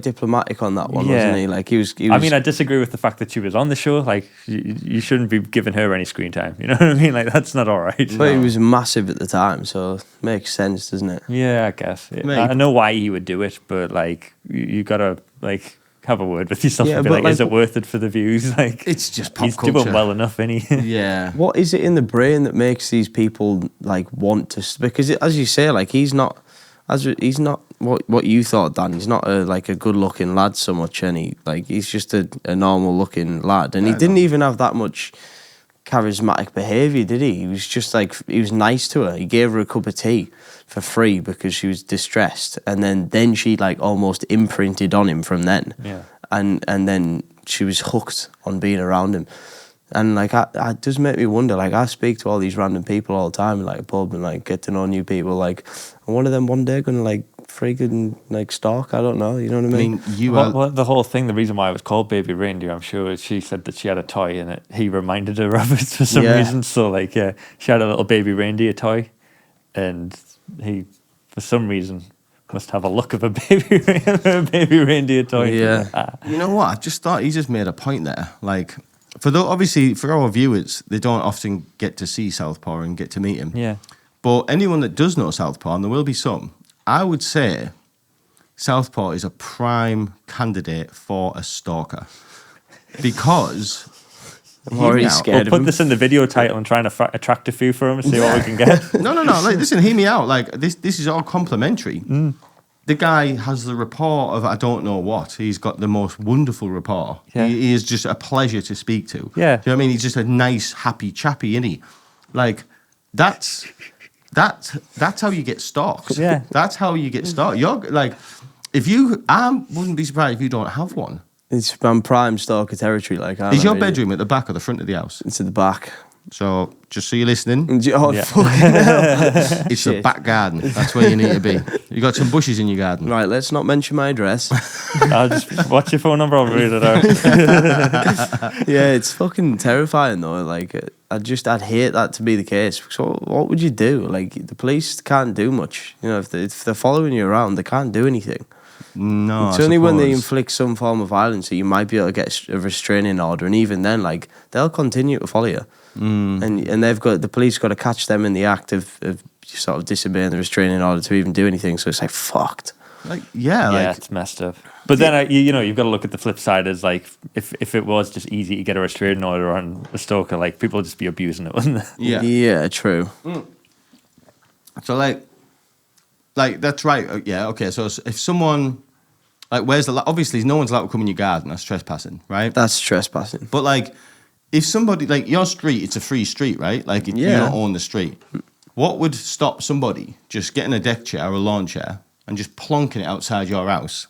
diplomatic on that one, wasn't he? Like he was. I mean, I disagree with the fact that she was on the show. Like you shouldn't be giving her any screen time. You know what I mean? Like that's not all right. But he was massive at the time, so it makes sense, doesn't it? Yeah, I guess. I know why he would do it, but like you gotta like have a word with yourself and be like, is it worth it for the views? Like it's just pop he's culture. doing well enough, isn't he? Yeah. What is it in the brain that makes these people like want to? Because as you say, like he's not what you thought, Dan. He's not a good looking lad so much, and he's just a normal looking lad, and he didn't even have that much charismatic behaviour, did he? He was just like, he was nice to her. He gave her a cup of tea for free because she was distressed, and then she like almost imprinted on him from then. Yeah. And then she was hooked on being around him. And like it does make me wonder, like I speak to all these random people all the time in like a pub and like get to know new people, like are one of them one day gonna like freaking like stalk? I don't know, you know what I mean? Well, the whole thing, the reason why it was called Baby Reindeer, I'm sure, is she said that she had a toy and he reminded her of it for some reason. So like, yeah, she had a little baby reindeer toy, and he, for some reason, must have a look of a baby reindeer toy. Yeah. You know what? I just thought he just made a point there. Like, obviously for our viewers, they don't often get to see Southpaw and get to meet him. Yeah. But anyone that does know Southpaw, and there will be some, I would say Southpaw is a prime candidate for a stalker. Because I'm already scared of We'll him. put this in the video title and try and attract a few for him and see what we can get. No. Like, listen, hear me out. Like, this is all complimentary. The guy has the rapport of I don't know what. He's got the most wonderful rapport. Yeah. He is just a pleasure to speak to. Yeah. Do you know what I mean? He's just a nice, happy chappy, isn't he? Like, that's how you get stalked. Yeah. That's how you get stalked. You're like, I wouldn't be surprised if you don't have one. It's I'm prime stalker territory. Like, Is your bedroom at the back or the front of the house? It's at the back. So just so you're listening, Oh, Yeah. fucking hell. it's the Shit. back garden. That's where you need to be. You got some bushes in your garden. Right, let's not mention my address. I'll just what's your phone number? I'll read it out. Yeah, it's fucking terrifying though. Like, I'd hate that to be the case. So, what would you do? Like, the police can't do much. You know, if they're following you around, they can't do anything. No, It's I only when they suppose. inflict some form of violence that you might be able to get a restraining order, and even then, like, they'll continue to follow you. And the police got to catch them in the act of sort of disobeying the restraining order to even do anything. So it's like fucked. Like, yeah, Yeah, like it's messed up. But then you've got to look at the flip side as like if it was just easy to get a restraining order on a stalker, like people would just be abusing it, wouldn't they? yeah. Yeah, true. So like that's right. Yeah, okay. So if someone like where's the obviously no one's allowed to come in your garden. That's trespassing, right? That's trespassing. But like, if somebody like your street, it's a free street, right? Like you Yeah. don't own the street. What would stop somebody just getting a deck chair or a lawn chair and just plonking it outside your house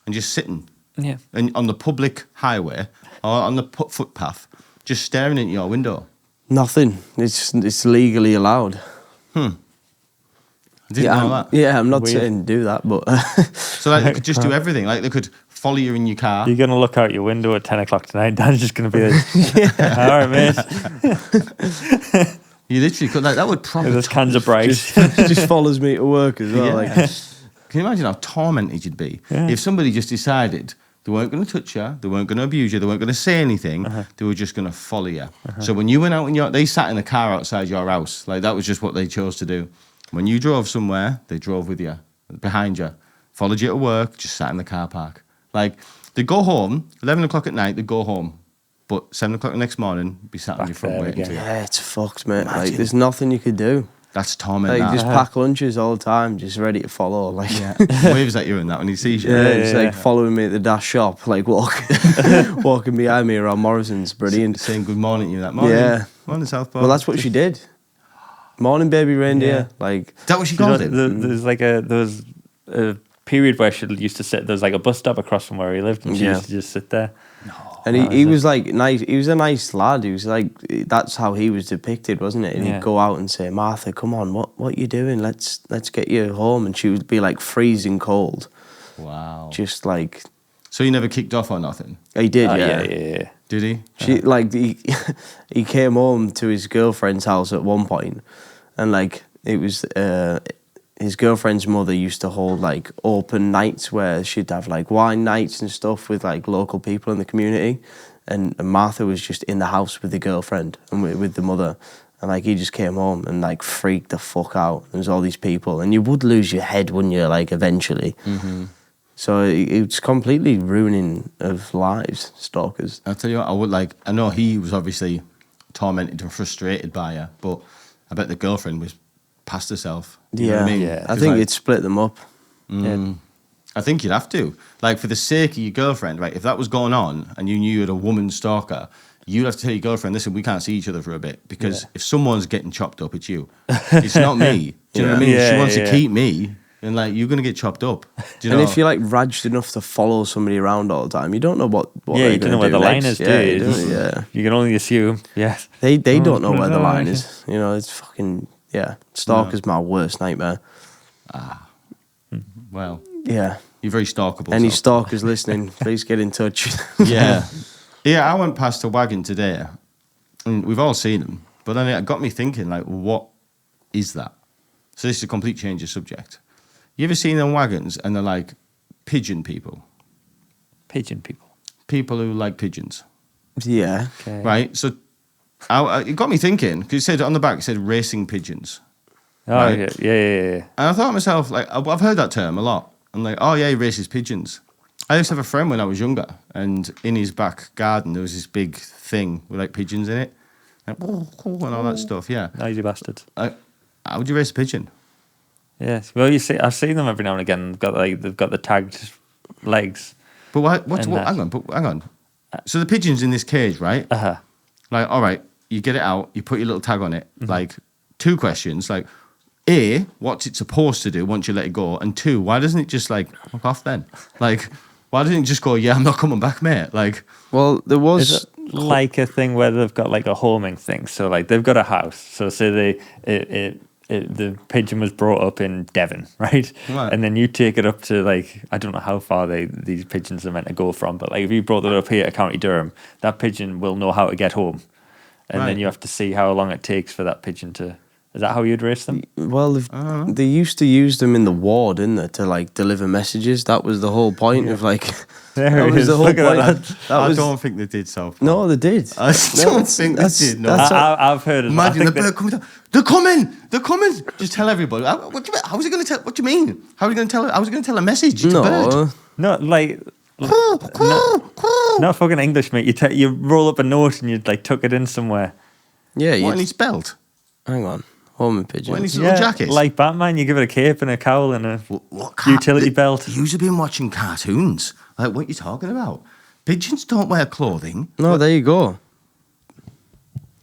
and just sitting Yeah. on the public highway or on the footpath, just staring into your window? Nothing. It's legally allowed. I didn't know that. Yeah, I'm not Weird. saying do that, but So like they could just do everything. Like they could follow you in your car. You're gonna look out your window at 10 o'clock tonight. Dan's just gonna be like, all right, mate. You literally could like that would probably. There's cans of Bright. just follows me to work as well. Yeah. Like, Can you imagine how tormented you'd be Yeah. if somebody just decided they weren't going to touch you, they weren't going to abuse you, they weren't going to say anything, they were just going to follow you. So when you went out and they sat in the car outside your house, like that was just what they chose to do. When you drove somewhere, they drove with you, behind you, followed you to work, just sat in the car park. Like they'd go home, 11 o'clock at night, they'd go home, but 7 o'clock the next morning, be sat on Back your front there waiting again. to you. yeah, it's fucked, mate. Like, Imagine. there's nothing you could do. That's torment. Like, that. just pack lunches all the time, just ready to follow. Like, Yeah. Waves at you and that when he sees you. Yeah, Yeah, it's yeah, like yeah. following me at the dash shop, like walking behind me around Morrison's. Brilliant. Saying good morning to you. That morning. Yeah. Morning, Southport. Well, that's what she did. Morning, baby reindeer. Like, Is that what she You know, called it? there's like there was a period where she used to sit. There was like a bus stop across from where he lived, and she Yeah. used to just sit there. and he was like nice. He was a nice lad. He was like, that's how he was depicted, wasn't it? And Yeah. he'd go out and say, "Martha, come on, what you doing? Let's get you home." And she would be like freezing cold, Wow. just like So he never kicked off or nothing, he did. Oh, yeah. yeah. did he? She like he came home to his girlfriend's house at one point, and like it was his girlfriend's mother used to hold like open nights where she'd have like wine nights and stuff with like local people in the community, and Martha was just in the house with the girlfriend and with the mother, and like he just came home and like freaked the fuck out. There was all these people, and you would lose your head, wouldn't you? Like eventually. So it's completely ruining of lives, stalkers. I'll tell you what, I would like, I know he was obviously tormented and frustrated by her, but I bet the girlfriend was past herself. You know what I mean? Yeah. I 'Cause, think like, it split them up. I think you'd have to. Like, for the sake of your girlfriend, right? If that was going on and you knew you had a woman stalker, you'd have to tell your girlfriend, listen, we can't see each other for a bit. Because if someone's getting chopped up, it's you. It's not me. Do you know what I mean? Yeah, She wants yeah. to keep me, and like, you're going to get chopped up. Do you know? And if you're like raged enough to follow somebody around all the time, you don't know what Yeah, they're you don't gonna know where do the line next. is, Yeah, do you you? don't- yeah. You can only assume. Yes. They don't know where the no, line okay. is. You know, it's fucking yeah. Stalker's my worst nightmare. well, Yeah. you're very stalkable. Any so. stalkers listening, please get in touch. Yeah. Yeah, I went past a wagon today, and we've all seen them, but then it got me thinking, like, what is that? So this is a complete change of subject. You ever seen them wagons, and they're like pigeon people? Pigeon people. People who like pigeons, Yeah. Okay. right? So it got me thinking, because it said on the back, it said racing pigeons. Oh, Right. yeah. And I thought to myself, like, I've heard that term a lot. I'm like, oh yeah, he races pigeons. I used to have a friend when I was younger, and in his back garden there was this big thing with like pigeons in it, like, and all that stuff. Yeah, Noisy bastards. how would you race a pigeon? Yes. Well, you see, I've seen them every now and again. They've got the tagged legs. But what? And Hang on. So the pigeon's in this cage, right? Like, all right, you get it out, you put your little tag on it. Like, 2 questions. Like, A, what's it supposed to do once you let it go? And 2, why doesn't it just like fuck off then? Like, Why didn't you just go, yeah, I'm not coming back, mate? Like, Well, there was. Is it like a thing where they've got like a homing thing? So like they've got a house. So say the pigeon was brought up in Devon, right? Right. And then you take it up to like, I don't know how far these pigeons are meant to go from, but like if you brought it up here to County Durham, that pigeon will know how to get home. And Right. then you have to see how long it takes for that pigeon to. Is that how you'd race them? Well, they used to use them in the war, didn't they, to like deliver messages? That was the whole point of like. There that it was is. the whole Look at point. that. I don't think they did so far. No, they did. I don't think they did. No. I've heard of that. I Imagine the think bird coming down. They're coming. They're coming. Just tell everybody. What do you mean? How is it going to tell? What do you mean? How are you going to tell? I was going to tell a message. It's a bird. No, not like. Not fucking English, mate. You roll up a note and you like tuck it in somewhere. yeah. What in his belt? Hang on, homing pigeons. What in his little jacket? Like Batman, you give it a cape and a cowl and a utility belt. You've been watching cartoons. Like, what are you talking about? Pigeons don't wear clothing. No, there you go.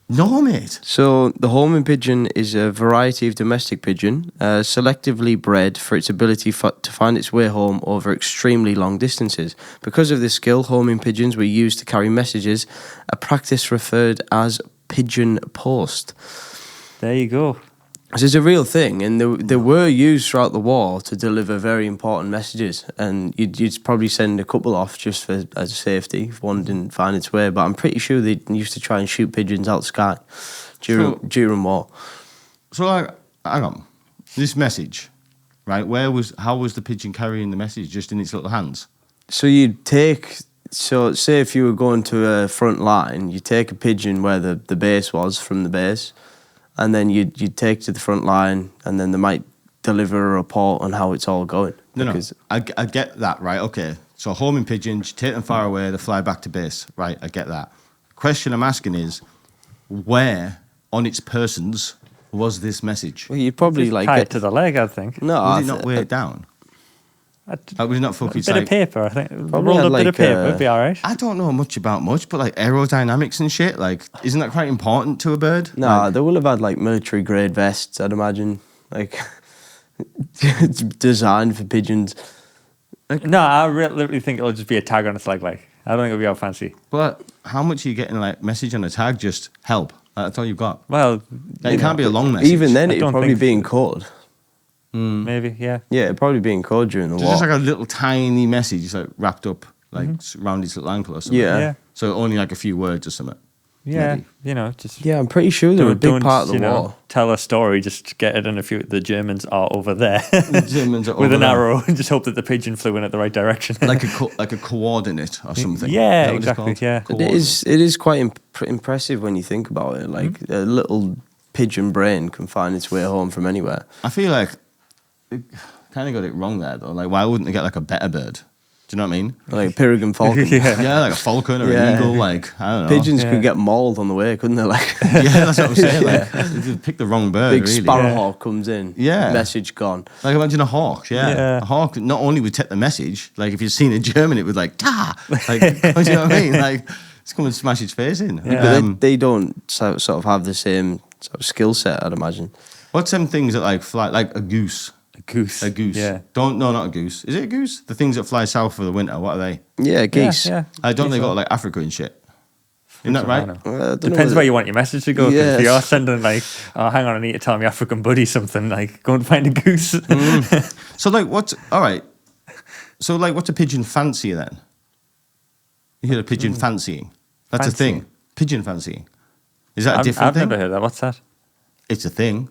No, mate. So the homing pigeon is a variety of domestic pigeon, selectively bred for its ability to find its way home over extremely long distances. Because of this skill, homing pigeons were used to carry messages, a practice referred as pigeon post. There you go. This is a real thing, and they were used throughout the war to deliver very important messages. And you'd probably send a couple off just for as safety if one didn't find its way. But I'm pretty sure they used to try and shoot pigeons out the sky during war. So, like, hang on. This message, right? How was the pigeon carrying the message? Just in its little hands? So say if you were going to a front line, you take a pigeon where the base was from the base, and then you'd take to the front line, and then they might deliver a report on how it's all going. No. I get that, right? Okay. So homing pigeons, you take them far away, they fly back to base. Right, I get that. Question I'm asking is, where on its persons was this message? Well, you'd probably Just like tie it to the leg, I think. No, Was it not weighed down? I was not A fucking bit of paper, I think. Probably Rolled had a bit of like, paper, it'd be all right. I don't know much about much, but like aerodynamics and shit, like, isn't that quite important to a bird? No, Like, they will have had like military grade vests, I'd imagine. Like it's designed for pigeons. No, I literally think it'll just be a tag on its leg. Like, I don't think it'll be all fancy. but how much are you getting, like, message on a tag? Just help. That's all you've got. Well, Like, it can't be a long message. Even then, I it'd don't probably think be so. in code. maybe, yeah. Yeah, it'd probably be in code during the So war. just like a little tiny message, like wrapped up, like around its little ankle or something. Yeah. Yeah. So only like a few words or something. Yeah, Maybe. you know, just Yeah, I'm pretty sure they were a big part of the war. tell a story, just get it in a few. The Germans are over there The Germans are with over an there. arrow, and just hope that the pigeon flew in at the right direction. Like a coordinate or something. Yeah, Is that what it's exactly, called? yeah. It Coordinate. is quite impressive when you think about it. Like a little pigeon brain can find its way home from anywhere. I feel like it kind of got it wrong there though. Like, why wouldn't they get like a better bird? Do you know what I mean? Like a peregrine falcon. Yeah, like a falcon or Yeah. an eagle. Like, I don't know. Pigeons Yeah. could get mauled on the way, couldn't they? Like Yeah, that's what I'm saying. Like, you pick the wrong bird. big really. sparrowhawk comes in. Yeah. Message gone. Like, imagine a hawk. Yeah. Yeah. A hawk not only would take the message. Like, if you'd seen a German, it would like ta. Like, do you know what I mean? Like, it's come and smash its face in. Yeah. But they don't sort of have the same sort of skill set, I'd imagine. What's them things that like fly like a goose? A goose. A goose. Yeah. Not a goose. Is it a goose? The things that fly south for the winter. What are they? Yeah, geese. Yeah. I don't. Geese They got are- like Africa and shit. Isn't that I right? don't know. I don't know Depends whether- where you want your message to go. 'Cause Yes. if you're sending like, oh, hang on, I need to tell my African buddy something. Like, go and find a goose. So like, what's all right? So like, what's a pigeon fancier then? You hear a pigeon fancying? That's a Fancying. thing. Pigeon fancying. Is that a different I've thing? never heard that. What's that? It's a thing.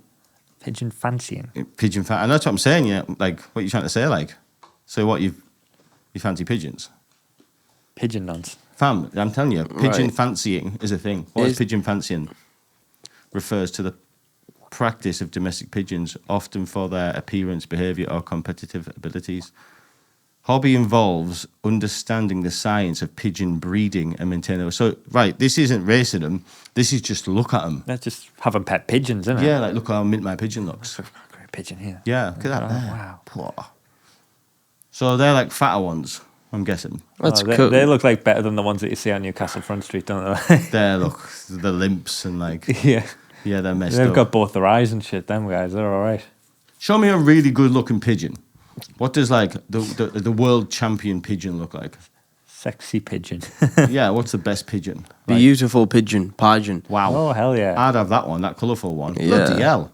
Pigeon fancying. Pigeon fan, and that's what I'm saying. Yeah, like what you trying to say? Like, so what you fancy pigeons? Pigeon nuns. Fam, I'm telling you, pigeon Right. fancying is a thing. What is Is- pigeon fancying? Refers to the practice of domestic pigeons, often for their appearance, behaviour, or competitive abilities. Hobby involves understanding the science of pigeon breeding and maintaining. So, right, this isn't racing them. This is just look at them. Let's just having pet pigeons, isn't it? Yeah, like look how mint my pigeon looks. Great pigeon here. Yeah, look at that Oh, there. wow. Pwah. So they're like fatter ones, I'm guessing. That's they, cool. they look like better than the ones that you see on Newcastle Front Street, don't they? They're look the limps and like yeah. yeah, they're messed They've up. got both their eyes and shit, them guys. They're all right. Show me a really good looking pigeon. What does like the world champion pigeon look like? Sexy pigeon. Yeah, what's the best pigeon? Like, Beautiful pigeon. wow. Oh, hell yeah. I'd have that one, that colourful one. Yeah. Bloody hell.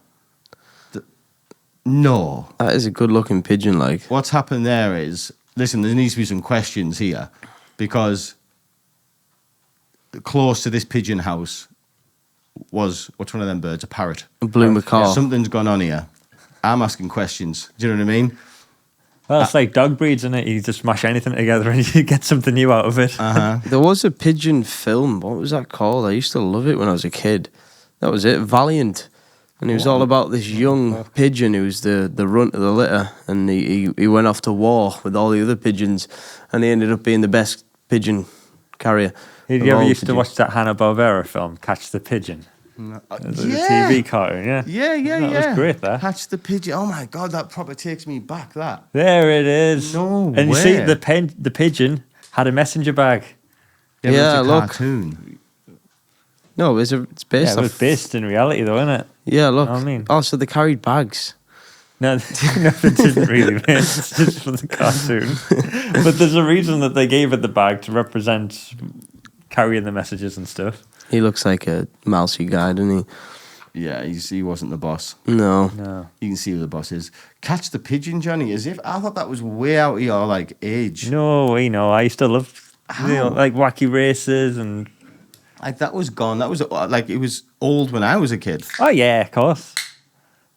No. That is a good looking pigeon, like. What's happened there is, listen, there needs to be some questions here because close to this pigeon house was, what's one of them birds? A parrot. A blue macaw. Something's gone on here. I'm asking questions. Do you know what I mean? Well, it's like dog breeds, isn't it? You just mash anything together and you get something new out of it. There was a pigeon film. What was that called? I used to love it when I was a kid. That was it, Valiant. And it was all about this young pigeon who was the runt of the litter. And he went off to war with all the other pigeons. And he ended up being the best pigeon carrier. Did you ever used to watch that Hanna-Barbera film, Catch the Pigeon? No. It was a TV cartoon, yeah. Yeah. That was great, that. Catch the pigeon. Oh my God, that probably takes me back, that. There it is. No And you way. see, the pigeon had a messenger bag. Yeah, Yeah, but it's a look. cartoon. No, it's based Yeah, it off. was based in reality, though, isn't it? Yeah, look. know what I mean? Oh, so they carried bags. No, no, it didn't really. It's just for the cartoon. But there's a reason that they gave it the bag to represent carrying the messages and stuff. He looks like a mousy guy, doesn't he? Yeah, he wasn't the boss. No. No. You can see who the boss is. Catch the pigeon, Johnny, as if I thought that was way out of your like age. No, we know. I used to love like wacky races and. Like that was gone. That was like it was old when I was a kid. Oh, yeah, of course.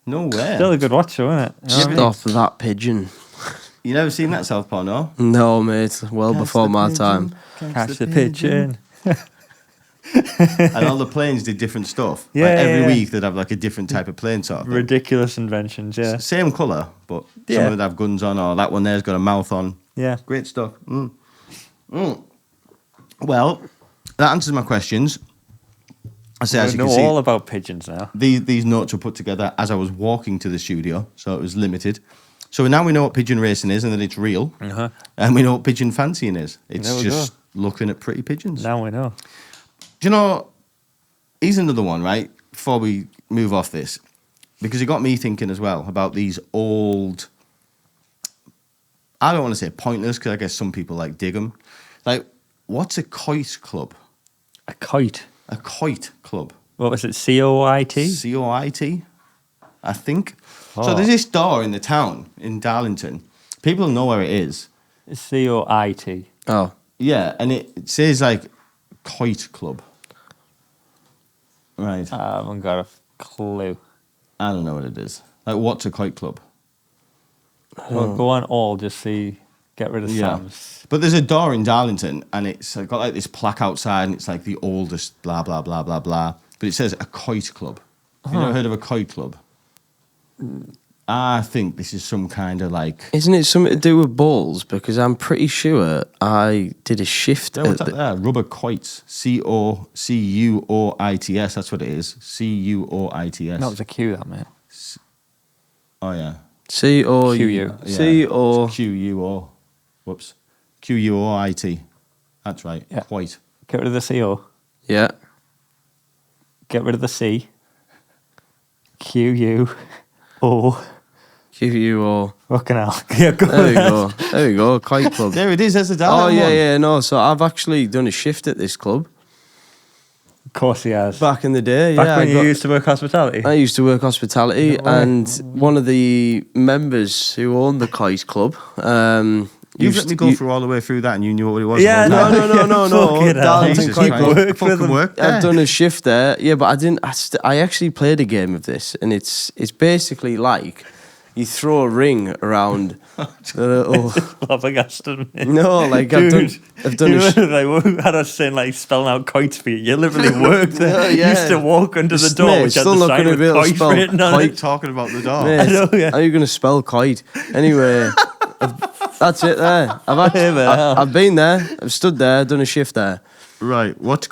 No way. Still a good watch, show, isn't it? You know what I Just mean? off that pigeon. You never seen that Southpaw, no? No, mate. Well before my time. Catch the pigeon. And all the planes did different stuff. Yeah, like every yeah. week they'd have like a different type of plane sort of thing. Ridiculous inventions, yeah. Same colour, but some Yeah. of them have guns on, or that one there's got a mouth on. Yeah. Great stuff. Well, that answers my questions. I say, as I you know can see, all about pigeons now. these notes were put together as I was walking to the studio, so it was limited. So now we know what pigeon racing is and that it's real, and we know what pigeon fancying is. It's There we just looking at pretty pigeons. Now we know. Do you know, here's another one, right, before we move off this, because it got me thinking as well about these old, I don't want to say pointless, because I guess some people like dig them. Like, what's a quoit club? A kite. A quoit club. What was it? COIT? C-O-I-T, I think. So Oh. there's this door in the town, in Darlington. People know where it is. COIT. Oh. Yeah, and it says, like, quoit club. Right. I haven't got a clue. I don't know what it is. Like, what's a quoit club? Well, go on all, just see, get rid of Yeah. Sam's. But there's a door in Darlington, and it's got like this plaque outside, and it's like the oldest, blah blah blah blah blah. But it says a quoit club. Have you never heard of a quoit club? I think this is some kind of like. Isn't it something to do with balls? Because I'm pretty sure I did a shift Yeah, at what's that there? Rubber quoits. C-O-C-U-O-I-T-S. That's what it is. C-U-O-I-T-S. That was a Q, that, mate. Oh yeah. C-O... Q-U. C-O... Q-U-O. Whoops. Q-U-O-I-T. That's right. Yeah. Quoit. Get rid of the CO. Yeah. Get rid of the C. Q-U-O. Q-U-O... Fucking hell. Yeah, go There we ahead. go. There we go. Kite club. There it is. There's the Oh, Darlington yeah, one. yeah. No, so I've actually done a shift at this club. Of course he has. Back in the day, Back yeah. when you used to work hospitality. I used to work hospitality, No way. and one of the members who owned the kite club... You've let me go through all the way through that, and you knew what it was. Yeah, the whole time. No. Fucking hell. Darlington Jesus Kite Christ. Club. Work Fucking with them. work I've there. done a shift there, yeah, but I didn't. I actually played a game of this, and it's basically like you throw a ring around the little. Flabbergasted me. No, like I've done. You had us saying like spelling out quoits for you. You literally worked there. Yeah, You used to walk under the door, Mate, which had still the not sign gonna with be able to quoit spell written on Like it. talking about the door. Mate, know, yeah. How are you going to spell kite? Anyway, that's it. There, I've been there. I've stood there, done a shift there. Right. What's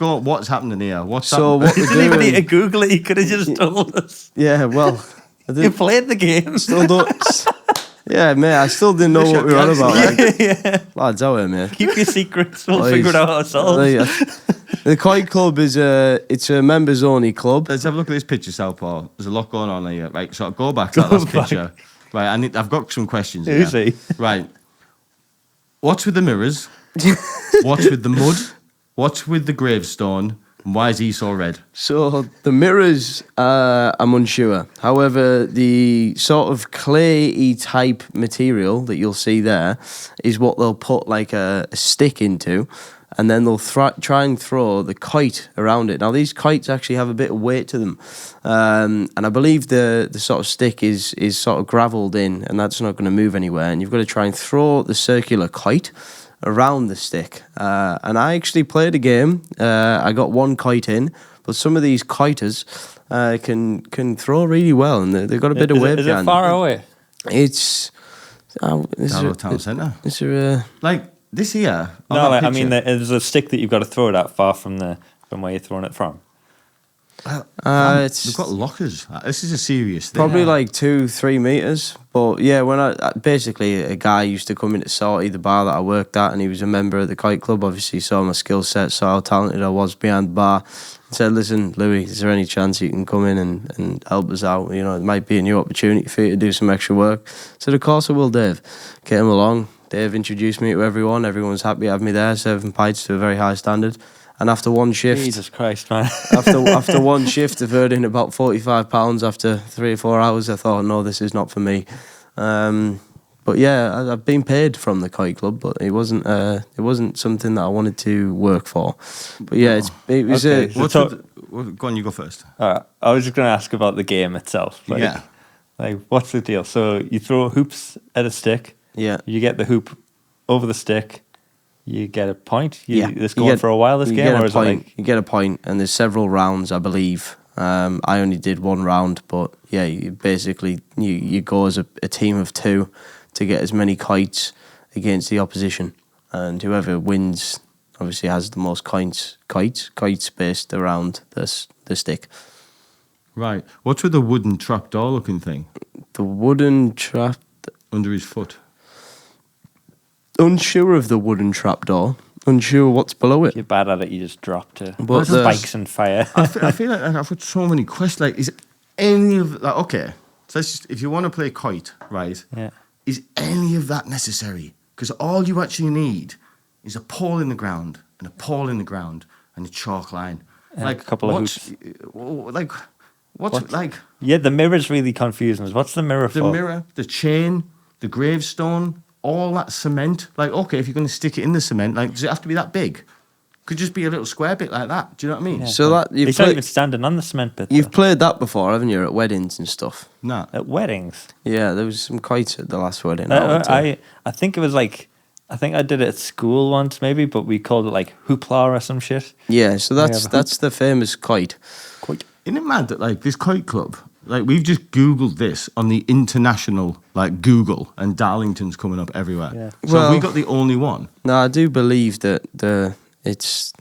happening here? What's So happening? what You we're didn't even need to doing? Google it. You could have just told us. Yeah, well, I You did, played the game. still don't. Yeah, mate, I still didn't know what we were on about. Like, Yeah. lads, out here, mate. Keep your secrets. We'll Please. figure it out ourselves. The Kite Club is it's a members only club. Let's have a look at this picture, Southpaw. There's a lot going on here. Right, so I'll go back to that last picture. Right, I've got some questions. Who's here. he? Right. What's with the mirrors? What's with the mud? What's with the gravestone? And why is he so red? So the mirrors, I'm unsure. However, the sort of clay-y type material that you'll see there is what they'll put like a stick into, and then they'll try and throw the quoit around it. Now, these quoits actually have a bit of weight to them, and I believe the sort of stick is sort of gravelled in, and that's not going to move anywhere. And you've got to try and throw the circular quoit around the stick. And I actually played a game. I got one quoit in, but some of these quoiters can throw really well, and they've got a bit of weight Is behind it them. far away? It's Down town centre. Is there a... Like this here. on No, that like, I picture. mean, there's a stick that you've got to throw it at far from where you're throwing it from. it's They've got lockers. This is a serious thing. probably like 2-3 meters. But yeah, when I basically a guy used to come into Salty, the bar that I worked at, and he was a member of the kite club. Obviously, saw my skill set, saw how talented I was behind the bar. And said, "Listen, Louis, is there any chance you can come in and help us out? You know, it might be a new opportunity for you to do some extra work." I said, "Of course I will, Dave." Get him along. Dave introduced me to everyone. Everyone was happy to have me there, serving pints to a very high standard. And after one shift, Jesus Christ, man. after one shift of earning about £45 after 3 or 4 hours, I thought, no, this is not for me. But yeah, I've been paid from the kite club, but it wasn't something that I wanted to work for. But yeah, it was Okay, so Go on, you go first. I was just going to ask about the game itself. Like, Yeah. Like, what's the deal? So you throw hoops at a stick. yeah. You get the hoop over the stick. You get a point. Yeah. This going for a while, this you game? get Or a is point. it like... You get a point, and there's several rounds, I believe. I only did one round, but yeah, you basically you go as a team of 2 to get as many kites against the opposition, and whoever wins obviously has the most kites based around the stick. Right. What's with the wooden trapdoor looking thing The wooden trap. under his foot? Unsure of the wooden trapdoor. Unsure what's below it. You're bad at it, you just drop to But the- spikes and fire. I feel like I've got so many questions. Like, is any of that okay? So let's just, if you want to play kite, right? Yeah. Is any of that necessary? Because all you actually need is a pole in the ground and a pole in the ground and a chalk line. And like a couple of what's, like what's What? like Yeah, the mirror's really confusing us. What's the mirror the for? mirror, the chain, the gravestone, all that cement. Like, okay, if you're going to stick it in the cement, like, does it have to be that big? Could just be a little square bit like that. Do you know what I mean? Yeah. So that He's not even standing on the cement bit. you've though. played that before, haven't you? At weddings and stuff. Nah. At weddings. Yeah, there was some kites at the last wedding. I went to. I think it was like, I think I did it at school once maybe, but we called it like hoopla or some shit. Yeah, so that's Yeah, that's the famous kite. Isn't it mad that like this kite club, like we've just Googled this on the international like Google and Darlington's coming up everywhere. Yeah. So Well- have we got the only one? No, I do believe that it's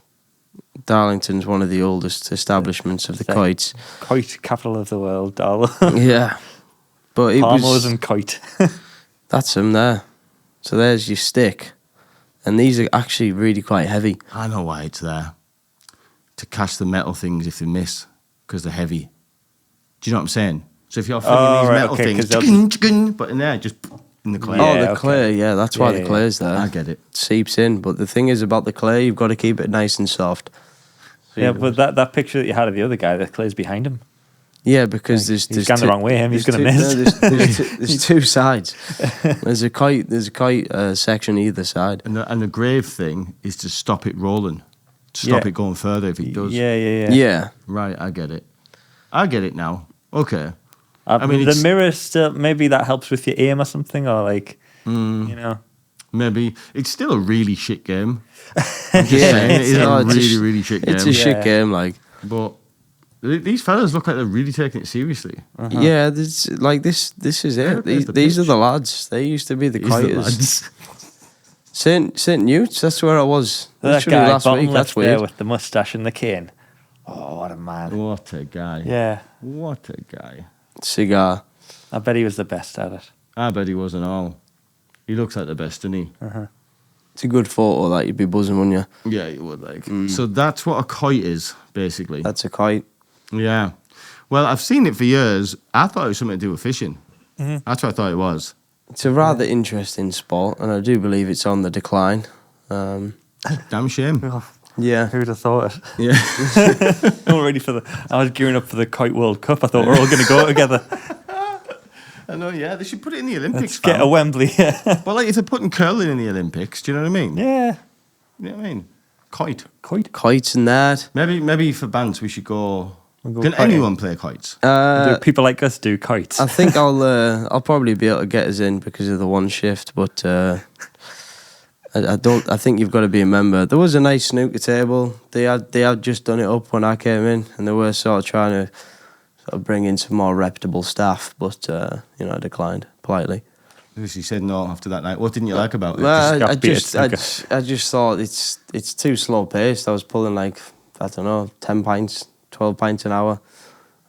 Darlington's one of the oldest establishments of the Sick. kites. Quoit, capital of the world, Darl. Yeah, but it Palmos was and quoit. that's them there. So there's your stick, and these are actually really quite heavy. I know why it's there. To catch the metal things if they miss, because they're heavy. Do you know what I'm saying? So if you're flinging Oh, these right, metal okay, things, 'cause they'll but in there, just in the clay. Yeah, oh, the okay. clay, yeah, that's why Yeah, the yeah, clay's there. I get it. Seeps in, but the thing is about the clay, you've got to keep it nice and soft. Yeah, but that picture that you had of the other guy, the clay's behind him. Yeah, because He's there's gone the wrong way, him. He's there's gonna two- miss. no, there's 2 sides. There's a kite section either side. And the grave thing is to stop it rolling, to stop Yeah. it going further if it does. Yeah. Yeah. Right, I get it. I get it now. Okay. I mean, mean, the it's- mirror still, maybe that helps with your aim or something, or like, Mm. you know. Maybe. It's still a really shit game. I'm just saying, it is no, a it's really, a- really shit game. It's a shit Yeah. game, like. But these fellas look like they're really taking it seriously. Yeah, this like this is Where- it. where's the These are pitch? the lads. They used to be the These are the kiters. lads. St. Newt's, that's where I was. That Literally guy last bottom week. left That's there weird. with the mustache and the cane. Oh, what a man! What a guy. Yeah, What a guy. Cigar. I bet he was the best at it. I bet he wasn't all. He looks like the best, doesn't he? It's a good photo that you'd be buzzing, wouldn't you? Yeah, he would like. So that's what a kite is, basically. That's a kite. Yeah. Well, I've seen it for years. I thought it was something to do with fishing. That's what I thought it was. It's a rather interesting sport, and I do believe it's on the decline. Damn shame. Yeah. Who'd have thought it? Yeah. I'm ready for I was gearing up for the Quoit World Cup. I thought we're all going to go together. I know, yeah. They should put it in the Olympics. Let's get a Wembley. Yeah. Well, like if they're putting curling in the Olympics, do you know what I mean? Yeah. You know what I mean? Quoit. Quoits and that. Maybe for bands we should go. We'll go Can quoiting. anyone play quoits? Do people like us do kites? I think I'll probably be able to get us in because of the one shift, but I don't. I think you've got to be a member. There was a nice snooker table. They had just done it up when I came in, and they were sort of trying to sort of bring in some more reputable staff, but I declined politely. She said no after that night. What didn't you like about it? Well, got I beat at just thought it's too slow paced. I was pulling like, I don't know, 10 pints, 12 pints an hour.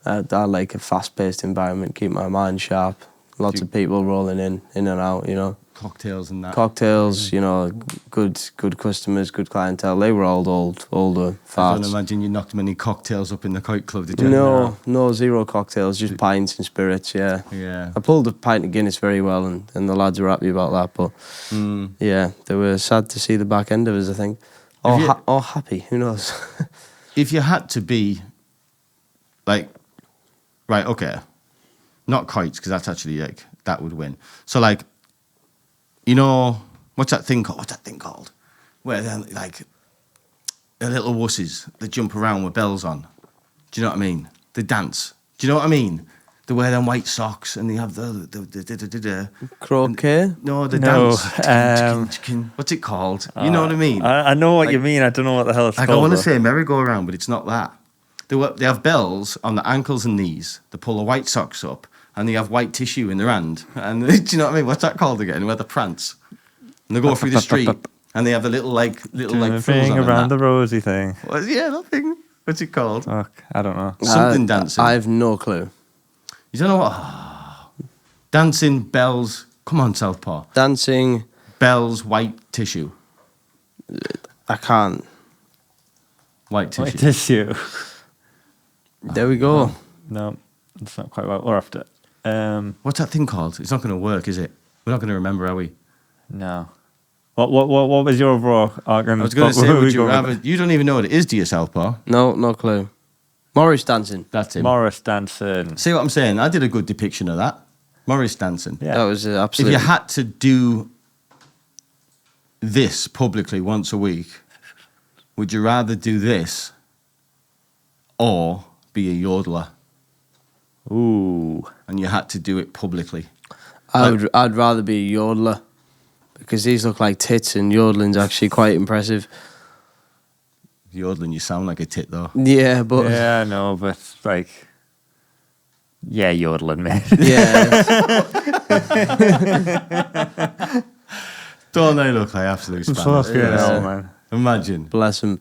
I like a fast paced environment, keep my mind sharp. Lots of people rolling in and out, Cocktails and that. Cocktails, good customers, good clientele. They were all older I farts. don't imagine you knocked many cocktails up in the quoit club, did you? No, zero cocktails, just pints and spirits, yeah. Yeah. I pulled a pint of Guinness very well, and the lads were happy about that. But yeah, they were sad to see the back end of us, I think. Or happy, who knows? If you had to be, like, right, okay, not quoits, because that's actually, like, that would win. So, like, what's that thing called? Where they're, like, the little wusses that jump around with bells on. Do you know what I mean? They dance. Do you know what I mean? They wear them white socks and they have the Croquet? No, the No, dance. What's it called? You know what I mean? I know what you mean. I don't know what the hell it's Like, called. I want to though. say merry-go-round, but it's not that. They have bells on the ankles and knees. They pull the white socks up, and they have white tissue in their hand. And do you know what I mean? What's that called again? Where they prance. And they go through the street, and they have the little frills thing on them around and the that. rosy thing. Yeah, that thing. What's it called? Fuck, I don't know. Something dancing. I have no clue. You don't know what? Dancing, bells. Come on, Southpaw. Dancing, Bells, white tissue. I can't. White tissue. Wait, tissue. There we go. No, it's not quite right. We're after it. What's that thing called? It's not going to work, is it? We're not going to remember, are we? No. What was your overall argument? I was going to say, Who are we would you going rather... with? You don't even know what it is, do you, Southpaw? No clue. Morris dancing. That's him. Morris dancing. See what I'm saying? I did a good depiction of that. Morris dancing. Yeah. That was If absolutely. you had to do this publicly once a week, would you rather do this or be a yodeler? Ooh. And you had to do it publicly. I'd rather be a yodeler because these look like tits, and yodeling's actually quite impressive. Yodeling, you sound like a tit, though. Yeah, but Yeah, I know, but like, yeah, yodeling, man. yeah, Don't they look like absolute spanners? Fucking hell, man. Imagine. bless him.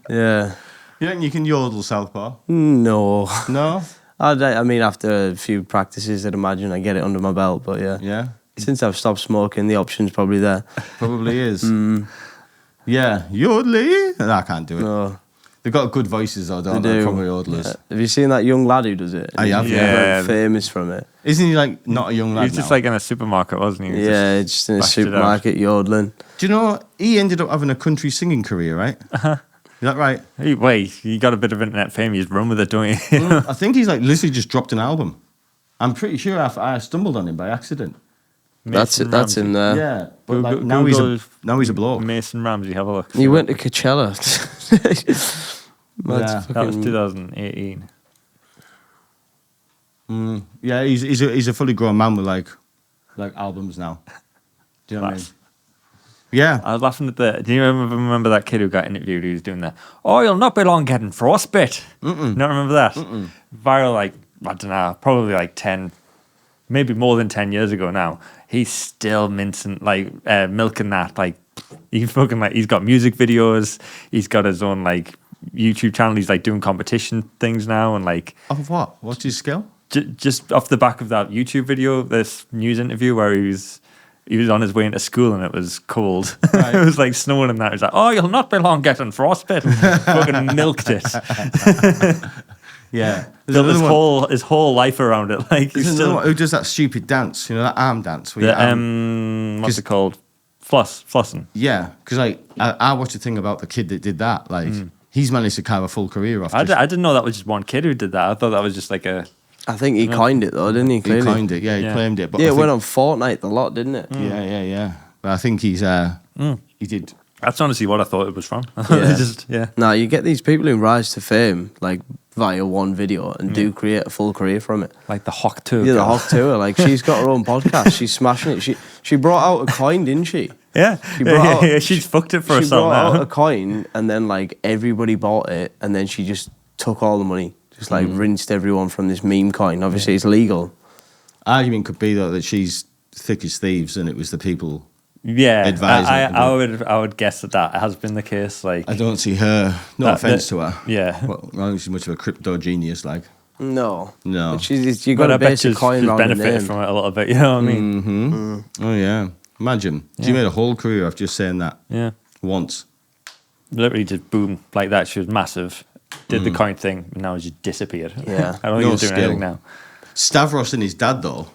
Yeah, You think you can yodel, Southpaw? no. No? I mean, after a few practices, I'd imagine I get it under my belt. But yeah, Yeah? since I've stopped smoking, the option's probably there. Probably is. Yeah. Yodely? No, I can't do it. No, They've got good voices, though, don't they they? do. Probably yodelers. Have you seen that young lad who does it? I have, He's yeah. like famous from it. Isn't he, like, not a young He lad was just now? like in a supermarket, wasn't he? Yeah, just in a bashed it out. supermarket yodeling. Do you know, he ended up having a country singing career, right? Uh-huh. Is that right? Hey, wait, you got a bit of internet fame. You just run with it, don't you? I think he's, like, literally just dropped an album. I'm pretty sure I stumbled on him by accident. That's it. Mason That's Ramsey. him there. Yeah, but Google- like, now he's a Google bloke. Mason Ramsey, have a look. He went to Coachella. That's Yeah. That was fucking- 2018. Yeah, he's a fully grown man with like albums now. Do you know what I mean? Class. Yeah. I was laughing at the. Do you remember that kid who got interviewed? Who was doing that? Oh, you'll not be long getting frostbite. Not remember that? Viral, like I don't know, probably like 10, maybe more than 10 years ago now. He's still mincing, like milking that. Like he's fucking like he's got music videos. He's got his own like YouTube channel. He's like doing competition things now, and like Of what? What's his skill? just off the back of that YouTube video, this news interview where he was on his way into school and it was cold. Right. It was like snowing and that. He was like, oh, you'll not be long getting frostbite. Fucking milked it. Yeah. Built another one. his whole life around it. Like There's he's another still one who does that stupid dance, you know, that arm dance. Where you what's it called? Flossing. Yeah, because like I watched a thing about the kid that did that. Like he's managed to carve a full career off. I didn't know that was just one kid who did that. I thought that was just like a. I think he coined it though, didn't he? He Clearly. coined it, yeah, he Yeah. claimed it. But Yeah, I it think, went on Fortnite a lot, didn't it? yeah. But I think he's he did. That's honestly what I thought it was from. Yeah. Just No, you get these people who rise to fame like via one video and do create a full career from it. like the Hawk Tour. Yeah, the girl. Hawk Tour. Like she's got her own podcast. She's smashing it. She brought out a coin, didn't she? Yeah, She brought out- she's fucked it for She herself brought out now. a coin and then like everybody bought it and then she just took all the money. Just like rinsed everyone from this meme coin. Obviously it's legal. Argument could be though that she's thick as thieves, and it was the people. Yeah, advising I would guess that has been the case. Like I don't see her. No That- offense that- to her. yeah. Well, I don't think she's much of a crypto genius. Like, No. No. But you but got I to bet base a she's coin around the benefited name. from it a little bit. You know what I mean? oh yeah, imagine she made a whole career of just saying that Yeah, once. literally just boom like that. She was massive. Did the coin thing, and now she disappeared. Yeah. I don't think No he's doing skill. anything now. Stavros and his dad though.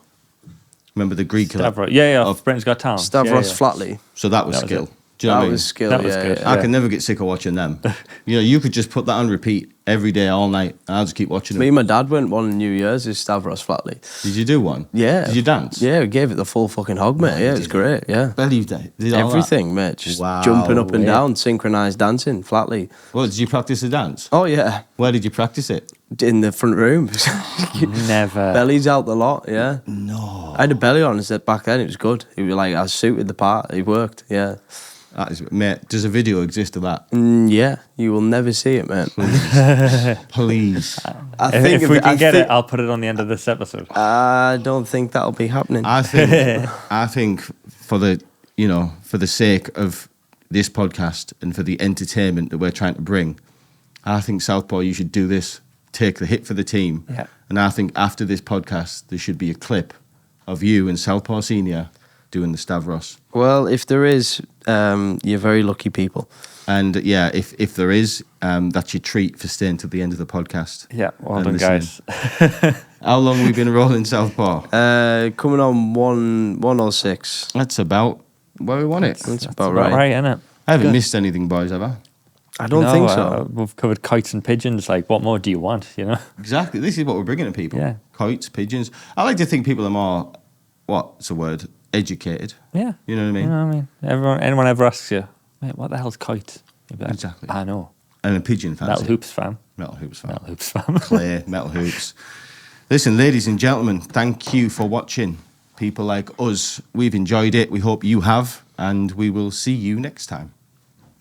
Remember the Greek? Stavros, yeah, of- Britain's Got Talent. Stavros yeah. Flatley. So that was That was skill. it. Do you know That what I mean? was skill. That was yeah, good. yeah. I can never get sick of watching them. You know, you could just put that on repeat every day, all night, and I'll just keep watching Me them. and my dad went one on New Year's is Stavros Flatley. Did you do one? Yeah. Did you dance? Yeah, we gave it the full fucking hog, mate. Yeah, it was did great. Yeah. Believe that. Did all that? Everything, mate. Just Wow, jumping up and yeah. down, synchronized dancing, Flatley. Well, did you practice the dance? Oh, yeah. Where did you practice it? In the front room. Never. Belly's out the lot, yeah. No. I had a belly on and said back then it was good. It was like I suited the part. It worked, yeah. That is, mate, does a video exist of that? Yeah, you will never see it, man. Please. I If we can get think- it, I'll put it on the end of this episode. I don't think that'll be happening. I think for the, you know, for the sake of this podcast and for the entertainment that we're trying to bring, I think Southpaw, you should do this, take the hit for the team. Yeah. And I think after this podcast, there should be a clip of you and Southpaw Senior doing the Stavros. Well, if there is, you're very lucky people. And yeah, if there is, that's your treat for staying to the end of the podcast. Yeah, well and done, listening. guys. How long have we been rolling Southpaw? Coming on 106. That's about where we want it. That's About about right. right, isn't it? I haven't missed anything, boys, have I? I don't think so. We've covered kites and pigeons. Like, what more do you want? You know? Exactly. This is what we're bringing to people. Yeah. Quoits, pigeons. I like to think people are more, what's a word? Educated. Yeah. You know what I mean? You know what I mean? Anyone ever asks you, mate, what the hell's kite? You'd be like, Exactly. I know. And a pigeon fancy. Metal Hoops fan. Metal hoops fan. Metal Hoops fan. Clay, metal hoops. Listen, ladies and gentlemen, thank you for watching. People like us, we've enjoyed it. We hope you have. And we will see you next time.